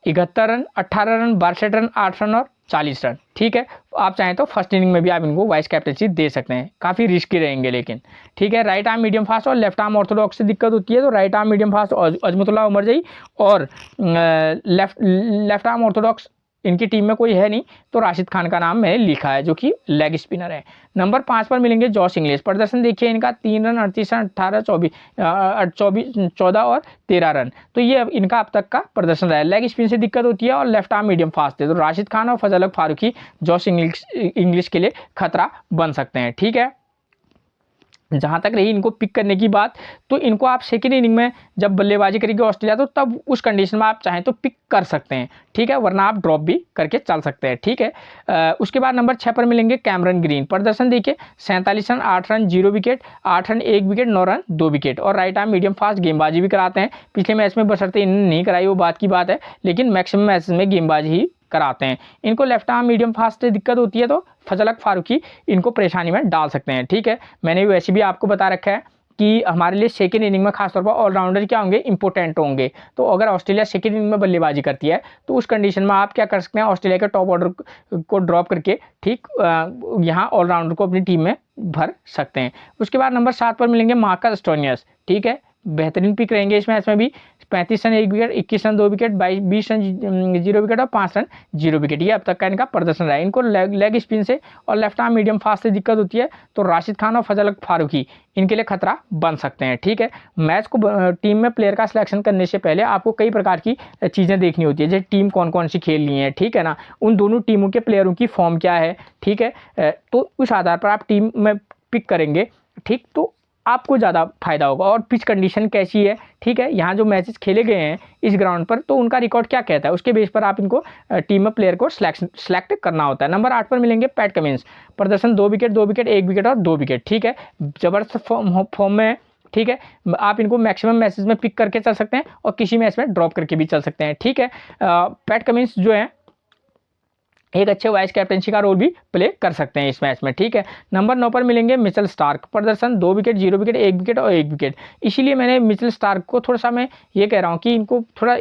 71 रन, 18 रन, 62 रन, 8 रन और 40 रन, ठीक है। आप चाहें तो फर्स्ट इनिंग में भी आप इनको वाइस कैप्टनसी दे सकते हैं, काफ़ी रिस्की रहेंगे लेकिन, ठीक है। राइट आर्म मीडियम फास्ट और लेफ्ट आर्म ऑर्थोडॉक्स से दिक्कत होती है, तो right arm medium fast Azmatullah Omarzai जही और लेफ्ट आर्म ऑर्थोडॉक्स इनकी टीम में कोई है नहीं, तो राशिद खान का नाम मैंने लिखा है जो कि लेग स्पिनर है। नंबर 5 पर मिलेंगे जॉश इंग्लिश। प्रदर्शन देखिए इनका 3 रन, 38 रन, 18, 24, 14 और 13 रन, तो ये इनका अब तक का प्रदर्शन रहा है। लेग स्पिन से दिक्कत होती है और लेफ्ट आर्म मीडियम फास्ट है, तो राशिद खान और फजल फारूकी जॉश इंग्लिश के लिए खतरा बन सकते हैं, ठीक है। जहाँ तक रही इनको पिक करने की बात, तो इनको आप सेकेंड इनिंग में जब बल्लेबाजी करेगी ऑस्ट्रेलिया, तो तब उस कंडीशन में आप चाहें तो पिक कर सकते हैं, ठीक है, वरना आप ड्रॉप भी करके चल सकते हैं, ठीक है। उसके बाद नंबर 6 पर मिलेंगे कैमरन ग्रीन। प्रदर्शन देखिए 47 run 8 run 0 wicket, 8 run 1 wicket, 9 run 2 wicket, और राइट आर्म मीडियम फास्ट गेंदबाजी भी कराते हैं। पिछले मैच में बशर्ते इन्होंने नहीं कराई वो बात की बात है, लेकिन मैक्सिमम मैचेस में गेंदबाजी ही कराते हैं। इनको लेफ्ट आर्म मीडियम फास्ट से दिक्कत होती है तो फजलक फारूकी इनको परेशानी में डाल सकते हैं, ठीक है। मैंने वैसे भी आपको बता रखा है कि हमारे लिए सेकेंड इनिंग में खासतौर पर ऑलराउंडर क्या होंगे, इंपॉर्टेंट होंगे। तो अगर ऑस्ट्रेलिया सेकेंड इनिंग में बल्लेबाजी करती है तो उस कंडीशन में आप क्या कर सकते हैं, ऑस्ट्रेलिया के टॉप ऑर्डर को ड्रॉप करके ठीक यहाँ ऑलराउंडर को अपनी टीम में भर सकते हैं। उसके बाद नंबर 7 पर मिलेंगे मार्कस स्टोनियस, ठीक है, बेहतरीन पिक रहेंगे इस मैच में भी। 35 run 1 wicket, 21 run 2 wicket, 20 run 0 wicket और 5 रन 0 विकेट, ये अब तक का इनका प्रदर्शन रहा है। इनको लेग स्पिन से और लेफ्ट आर्म मीडियम फास्ट से दिक्कत होती है, तो राशिद खान और फजल फारूकी इनके लिए खतरा बन सकते हैं, ठीक है। मैच को टीम में प्लेयर का सिलेक्शन करने से पहले आपको कई प्रकार की चीज़ें देखनी होती है, जैसे टीम कौन कौन सी खेल रही है, ठीक है ना, उन दोनों टीमों के प्लेयरों की फॉर्म क्या है, ठीक है, तो उस आधार पर आप टीम में पिक करेंगे, ठीक, तो आपको ज़्यादा फायदा होगा। और पिच कंडीशन कैसी है, ठीक है, यहाँ जो मैचेस खेले गए हैं इस ग्राउंड पर, तो उनका रिकॉर्ड क्या कहता है, उसके बेस पर आप इनको टीम में प्लेयर को सिलेक्ट करना होता है। नंबर 8 पर मिलेंगे पैट कमिंस। प्रदर्शन 2 विकेट 2 विकेट 1 विकेट और 2 विकेट, ठीक है, जबरदस्त फॉर्म में, ठीक है। आप इनको मैक्सिमम मैचेस में पिक करके चल सकते हैं और किसी मैच में ड्रॉप करके भी चल सकते हैं, ठीक है। पैट कमिंस जो है एक अच्छे वाइस कैप्टनसी का रोल भी प्ले कर सकते हैं इस मैच में, ठीक है। नंबर 9 पर मिलेंगे मिचेल स्टार्क। प्रदर्शन 2 विकेट 0 विकेट 1 विकेट और 1 विकेट, इसीलिए मैंने मिचेल स्टार्क को थोड़ा सा मैं ये कह रहा हूँ कि इनको थोड़ा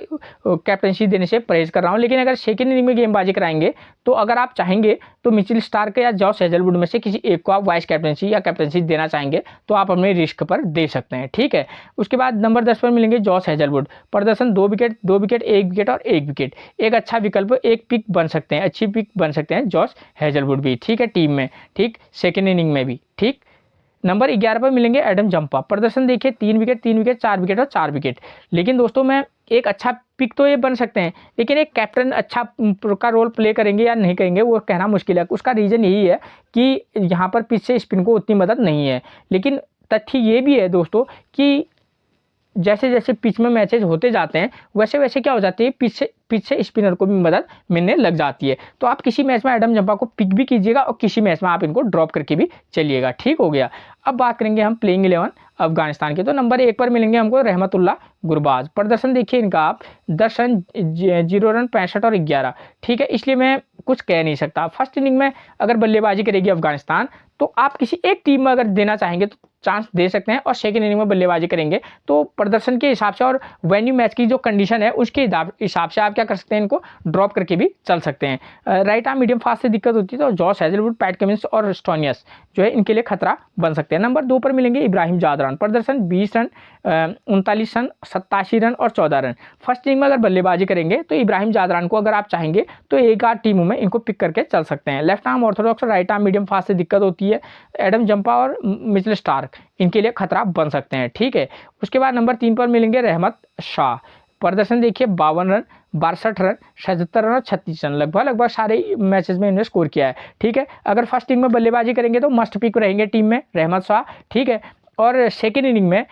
कैप्टनसी देने से परहेज कर रहा हूँ। लेकिन अगर सेकेंड इनिंग में गेंदबाजी कराएंगे तो अगर आप चाहेंगे तो मिचेल स्टार्क या जॉस हेजलवुड में से किसी एक को आप वाइस कैप्टनसी या कैप्टनसी देना चाहेंगे तो आप अपने रिस्क पर दे सकते हैं, ठीक है। उसके बाद नंबर 10 पर मिलेंगे जॉस हेजलवुड। प्रदर्शन 2 विकेट 2 विकेट 1 विकेट और 1 विकेट, एक अच्छा विकल्प, एक पिक बन सकते हैं, अच्छी पिक बन सकते हैं जॉस हेजलवुड भी, ठीक है, टीम में, ठीक, सेकेंड इनिंग में भी, ठीक। नंबर 11 पर मिलेंगे एडम जंपा। प्रदर्शन देखिए 3 विकेट 3 विकेट 4 विकेट और 4 विकेट, लेकिन दोस्तों मैं एक अच्छा पिक तो ये बन सकते हैं, लेकिन एक कैप्टन अच्छा का रोल प्ले करेंगे या नहीं करेंगे वो कहना मुश्किल है। उसका रीज़न यही है कि यहाँ पर पिच से स्पिन को उतनी मदद नहीं है, लेकिन तथ्य ये भी है दोस्तों कि जैसे जैसे पिच में मैचेज होते जाते हैं वैसे वैसे क्या हो जाती है, पिच से स्पिनर को भी मदद मिलने लग जाती है। तो आप किसी मैच में एडम जंपा को पिक भी कीजिएगा और किसी मैच में आप इनको ड्रॉप करके भी चलिएगा, ठीक हो गया। अब बात करेंगे हम प्लेइंग 11 अफगानिस्तान के, तो नंबर 1 पर मिलेंगे हमको रहमतुल्लाह गुरबाज। प्रदर्शन देखिए इनका आप 10 रन 0 रन 65 और 11, ठीक है, इसलिए मैं कुछ कह नहीं सकता। फर्स्ट इनिंग में अगर बल्लेबाजी करेगी अफगानिस्तान तो आप किसी एक टीम में अगर देना चाहेंगे तो चांस दे सकते हैं, और सेकेंड इनिंग में बल्लेबाजी करेंगे तो प्रदर्शन के हिसाब से और वेन्यू मैच की जो कंडीशन है उसके हिसाब से आप क्या कर सकते हैं, इनको ड्रॉप करके भी चल सकते हैं। राइट आर्म मीडियम फास्ट से दिक्कत होती है तो जॉस हेजलवुड, पैट कमिंस और स्टोनियस जो है इनके लिए खतरा बन सकते हैं। नंबर 2 पर मिलेंगे इब्राहिम जादरान। प्रदर्शन 20 रन 39 रन 87 रन और 14 रन। फर्स्ट इनिंग में अगर बल्लेबाजी करेंगे तो इब्राहिम जादरान को अगर आप चाहेंगे तो एक आध टीमों में इनको पिक करके चल सकते हैं। लेफ्ट आर्म ऑर्थोडॉक्स और राइट आर्म मीडियम फास्ट से दिक्कत होती है, एडम जंपा और मिचेल स्टार्क इनके लिए खतरा बन सकते हैं, ठीक है। उसके बाद नंबर 3 पर मिलेंगे रहमत शाह। प्रदर्शन देखिए 52 रन 62 रन 77 रन और 36 रन, लगभग सारे मैचेस में इन्होंने स्कोर किया है, ठीक है। अगर फर्स्ट इनिंग में बल्लेबाजी करेंगे तो मस्ट पिक रहेंगे टीम में रहमत शाह, ठीक है, और सेकेंड इनिंग में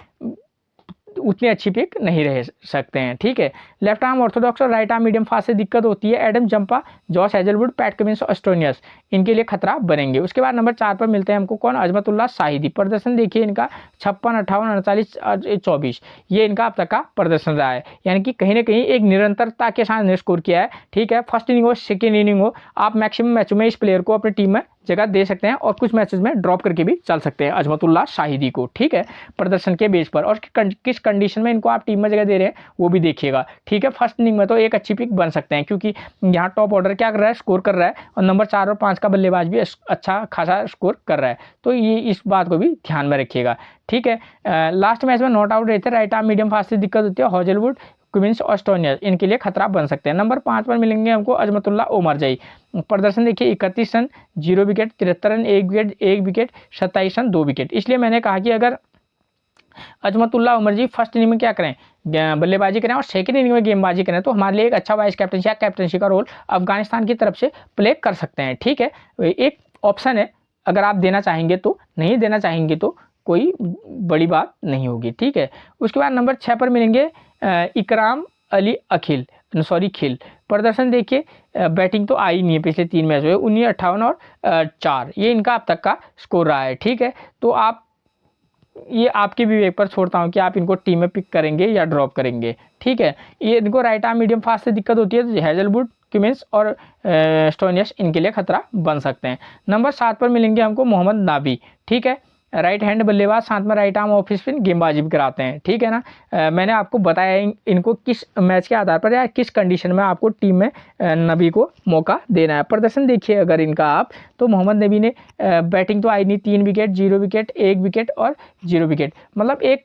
उतनी अच्छी पिक नहीं रह सकते हैं, ठीक है। लेफ्ट आर्म ऑर्थोडॉक्स और राइट आर्म मीडियम फास्ट से दिक्कत होती है, Adam Zampa, Josh Hazlewood, PAT Cummins और स्टोनियस इनके लिए खतरा बनेंगे। उसके बाद नंबर 4 पर मिलते हैं हमको कौन, अजमतुल्लाह शाहिदी। प्रदर्शन देखिए इनका 56 58 48 24, ये इनका अब तक का प्रदर्शन रहा है, यानी कि कहीं ना कहीं एक निरंतरता के साथ स्कोर किया है, ठीक है। फर्स्ट इनिंग हो सेकेंड इनिंग हो आप मैक्सिमम मैचों में इस प्लेयर को अपनी टीम में जगह दे सकते हैं और कुछ मैचेस में ड्रॉप करके भी चल सकते हैं अजमतुल्लाह शाहिदी को, ठीक है, प्रदर्शन के बेस पर। और किस कंडीशन में इनको आप टीम में जगह दे रहे हैं वो भी देखिएगा, ठीक है। फर्स्ट इनिंग में तो एक अच्छी पिक बन सकते हैं क्योंकि यहाँ टॉप ऑर्डर क्या कर रहा है, स्कोर कर रहा है, और नंबर 4 और 5 का बल्लेबाज भी अच्छा खासा स्कोर कर रहा है, तो ये इस बात को भी ध्यान में रखिएगा, ठीक है। लास्ट मैच में नॉट आउट रहते हैं, राइट आर्म मीडियम फास्ट से दिक्कत होती है, हेजलवुड, क्विंस और स्टोनियस इनके लिए खतरा बन सकते हैं। नंबर 5 पर मिलेंगे हमको अजमतुल्लाह ओमरजई। प्रदर्शन देखिए 31 run 0 wicket 73 run 1 wicket 1 wicket 27 run 2 wicket, इसलिए मैंने कहा कि अगर अजमतुल्लाह उमरजी फर्स्ट इनिंग में क्या करें, बल्लेबाजी करें और सेकंड इनिंग में गेंदबाजी करें तो हमारे लिए एक अच्छा वाइस कैप्टनसी या कैप्टनसी का रोल अफगानिस्तान की तरफ से प्ले कर सकते हैं, ठीक है। एक ऑप्शन है, अगर आप देना चाहेंगे तो, नहीं देना चाहेंगे तो कोई बड़ी बात नहीं होगी, ठीक है। उसके बाद नंबर 6 पर मिलेंगे इकराम अली खिल। प्रदर्शन देखिए, बैटिंग तो आई नहीं है पिछले 3 मैच हुए, 19, 58 और 4, ये इनका अब तक का स्कोर रहा है, ठीक है। तो आप ये आपके विवेक पर छोड़ता हूँ कि आप इनको टीम में पिक करेंगे या ड्रॉप करेंगे, ठीक है। ये इनको राइट आर्म मीडियम फास्ट से दिक्कत होती है, तो हैजलवुड, क्यूमिंस और स्टोनियस इनके लिए खतरा बन सकते हैं। नंबर 7 पर मिलेंगे हमको मोहम्मद नाबी, ठीक है। राइट हैंड बल्लेबाज, साथ में राइट आर्म ऑफ स्पिन गेंदबाजी भी कराते हैं, ठीक है ना। मैंने आपको बताया इनको किस मैच के आधार पर या किस कंडीशन में आपको टीम में नबी को मौका देना है। प्रदर्शन देखिए अगर इनका आप, तो मोहम्मद नबी ने बैटिंग तो आई नहीं, 3 विकेट, 0 विकेट, 1 विकेट और 0 विकेट, मतलब एक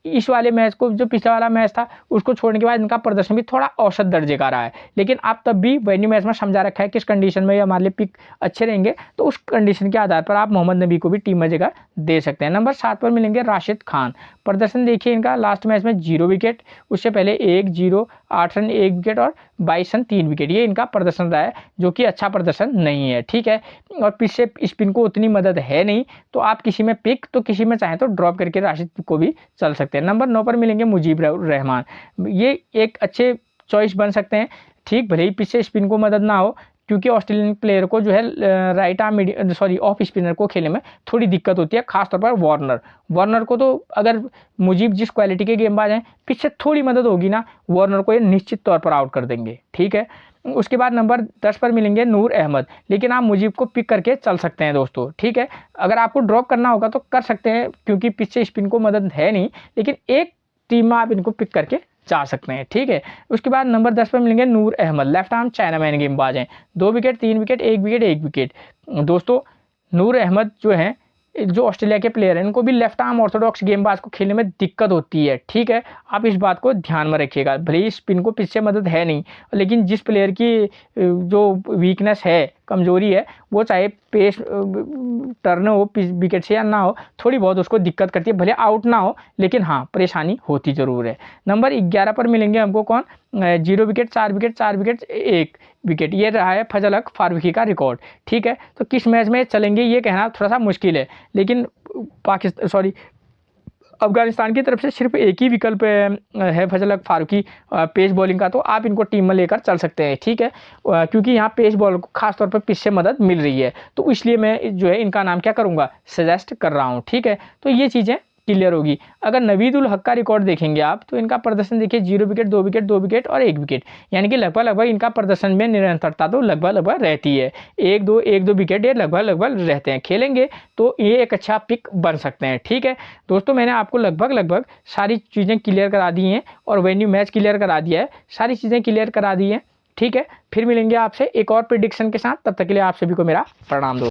इस वाले मैच को, जो पिछला वाला मैच था उसको छोड़ने के बाद इनका प्रदर्शन भी थोड़ा औसत दर्जे का रहा है। लेकिन आप तब भी वेन्यू मैच में समझा रखा है किस कंडीशन में ये हमारे लिए पिक अच्छे रहेंगे, तो उस कंडीशन के आधार पर आप मोहम्मद नबी को भी टीम में जगह दे सकते हैं। नंबर 7 पर मिलेंगे राशिद खान। प्रदर्शन देखिए इनका, लास्ट मैच में 0 विकेट, उससे पहले 1, 0, 8 रन 1 विकेट और 22 रन 3 विकेट, ये इनका प्रदर्शन रहा है, जो कि अच्छा प्रदर्शन नहीं है, ठीक है। और पिछले स्पिन को उतनी मदद है नहीं, तो आप किसी में पिक, तो किसी में चाहें तो ड्रॉप करके राशिद को भी चल सकते हैं। नंबर 9 पर मिलेंगे मुजीब रहमान, ये एक अच्छे चॉइस बन सकते हैं, ठीक, भले ही पिछले स्पिन को मदद ना हो, क्योंकि ऑस्ट्रेलियन प्लेयर को जो है राइट आर्म ऑफ स्पिनर को खेलने में थोड़ी दिक्कत होती है, खासतौर पर वार्नर को, तो अगर मुजीब जिस क्वालिटी के गेंदबाज हैं, पीछे थोड़ी मदद होगी ना, वार्नर को ये निश्चित तौर पर आउट कर देंगे, ठीक है। उसके बाद नंबर 10 पर मिलेंगे नूर अहमद, लेकिन आप मुजीब को पिक करके चल सकते हैं दोस्तों, ठीक है। अगर आपको ड्रॉप करना होगा तो कर सकते हैं, क्योंकि पीछे स्पिन को मदद है नहीं, लेकिन एक टीम में आप इनको पिक करके जा सकते हैं, ठीक है। उसके बाद नंबर 10 पर मिलेंगे नूर अहमद, लेफ्ट आर्म चाइनामैन गेंदबाज हैं, 2 विकेट, 3 विकेट, 1 विकेट, 1 विकेट। दोस्तों नूर अहमद जो हैं, जो ऑस्ट्रेलिया के प्लेयर हैं, इनको भी लेफ्ट आर्म ऑर्थोडॉक्स गेंदबाज को खेलने में दिक्कत होती है, ठीक है। आप इस बात को ध्यान में रखिएगा, भले ही स्पिन को पीछे मदद है नहीं, लेकिन जिस प्लेयर की जो वीकनेस है, कमजोरी है, वो चाहे पेस टर्न हो विकेट से या ना हो, थोड़ी बहुत उसको दिक्कत करती है, भले आउट ना हो, लेकिन हाँ परेशानी होती ज़रूर है। नंबर 11 पर मिलेंगे हमको कौन, 0 विकेट, 4 विकेट, 4 विकेट, 1 विकेट, ये रहा है फजल हक फारूकी का रिकॉर्ड, ठीक है। तो किस मैच में चलेंगे ये कहना थोड़ा सा मुश्किल है, लेकिन अफगानिस्तान की तरफ से सिर्फ एक ही विकल्प है फजल हक फारूकी पेस बॉलिंग का, तो आप इनको टीम में लेकर चल सकते हैं, ठीक है। क्योंकि यहाँ पेस बॉलर को खासतौर पर पिच से मदद मिल रही है, तो इसलिए मैं जो है इनका नाम क्या करूँगा, सजेस्ट कर रहा हूँ, ठीक है। तो ये चीज़ें क्लियर होगी। अगर नवीद उल हक का रिकॉर्ड देखेंगे आप, तो इनका प्रदर्शन देखिए, 0 विकेट, 2 विकेट, 2 विकेट और 1 विकेट, यानी कि लगभग इनका प्रदर्शन में निरंतरता तो लगभग रहती है, 1-2 विकेट ये लगभग रहते हैं। खेलेंगे तो ये एक अच्छा पिक बन सकते हैं, ठीक है। दोस्तों मैंने आपको लगभग सारी चीज़ें क्लियर करा दी हैं, और वेन्यू मैच क्लियर करा दिया है, सारी चीज़ें क्लियर करा दी हैं, ठीक है। फिर मिलेंगे आपसे एक और प्रेडिक्शन के साथ, तब तक के लिए आप सभी को मेरा प्रणाम दोस्तों।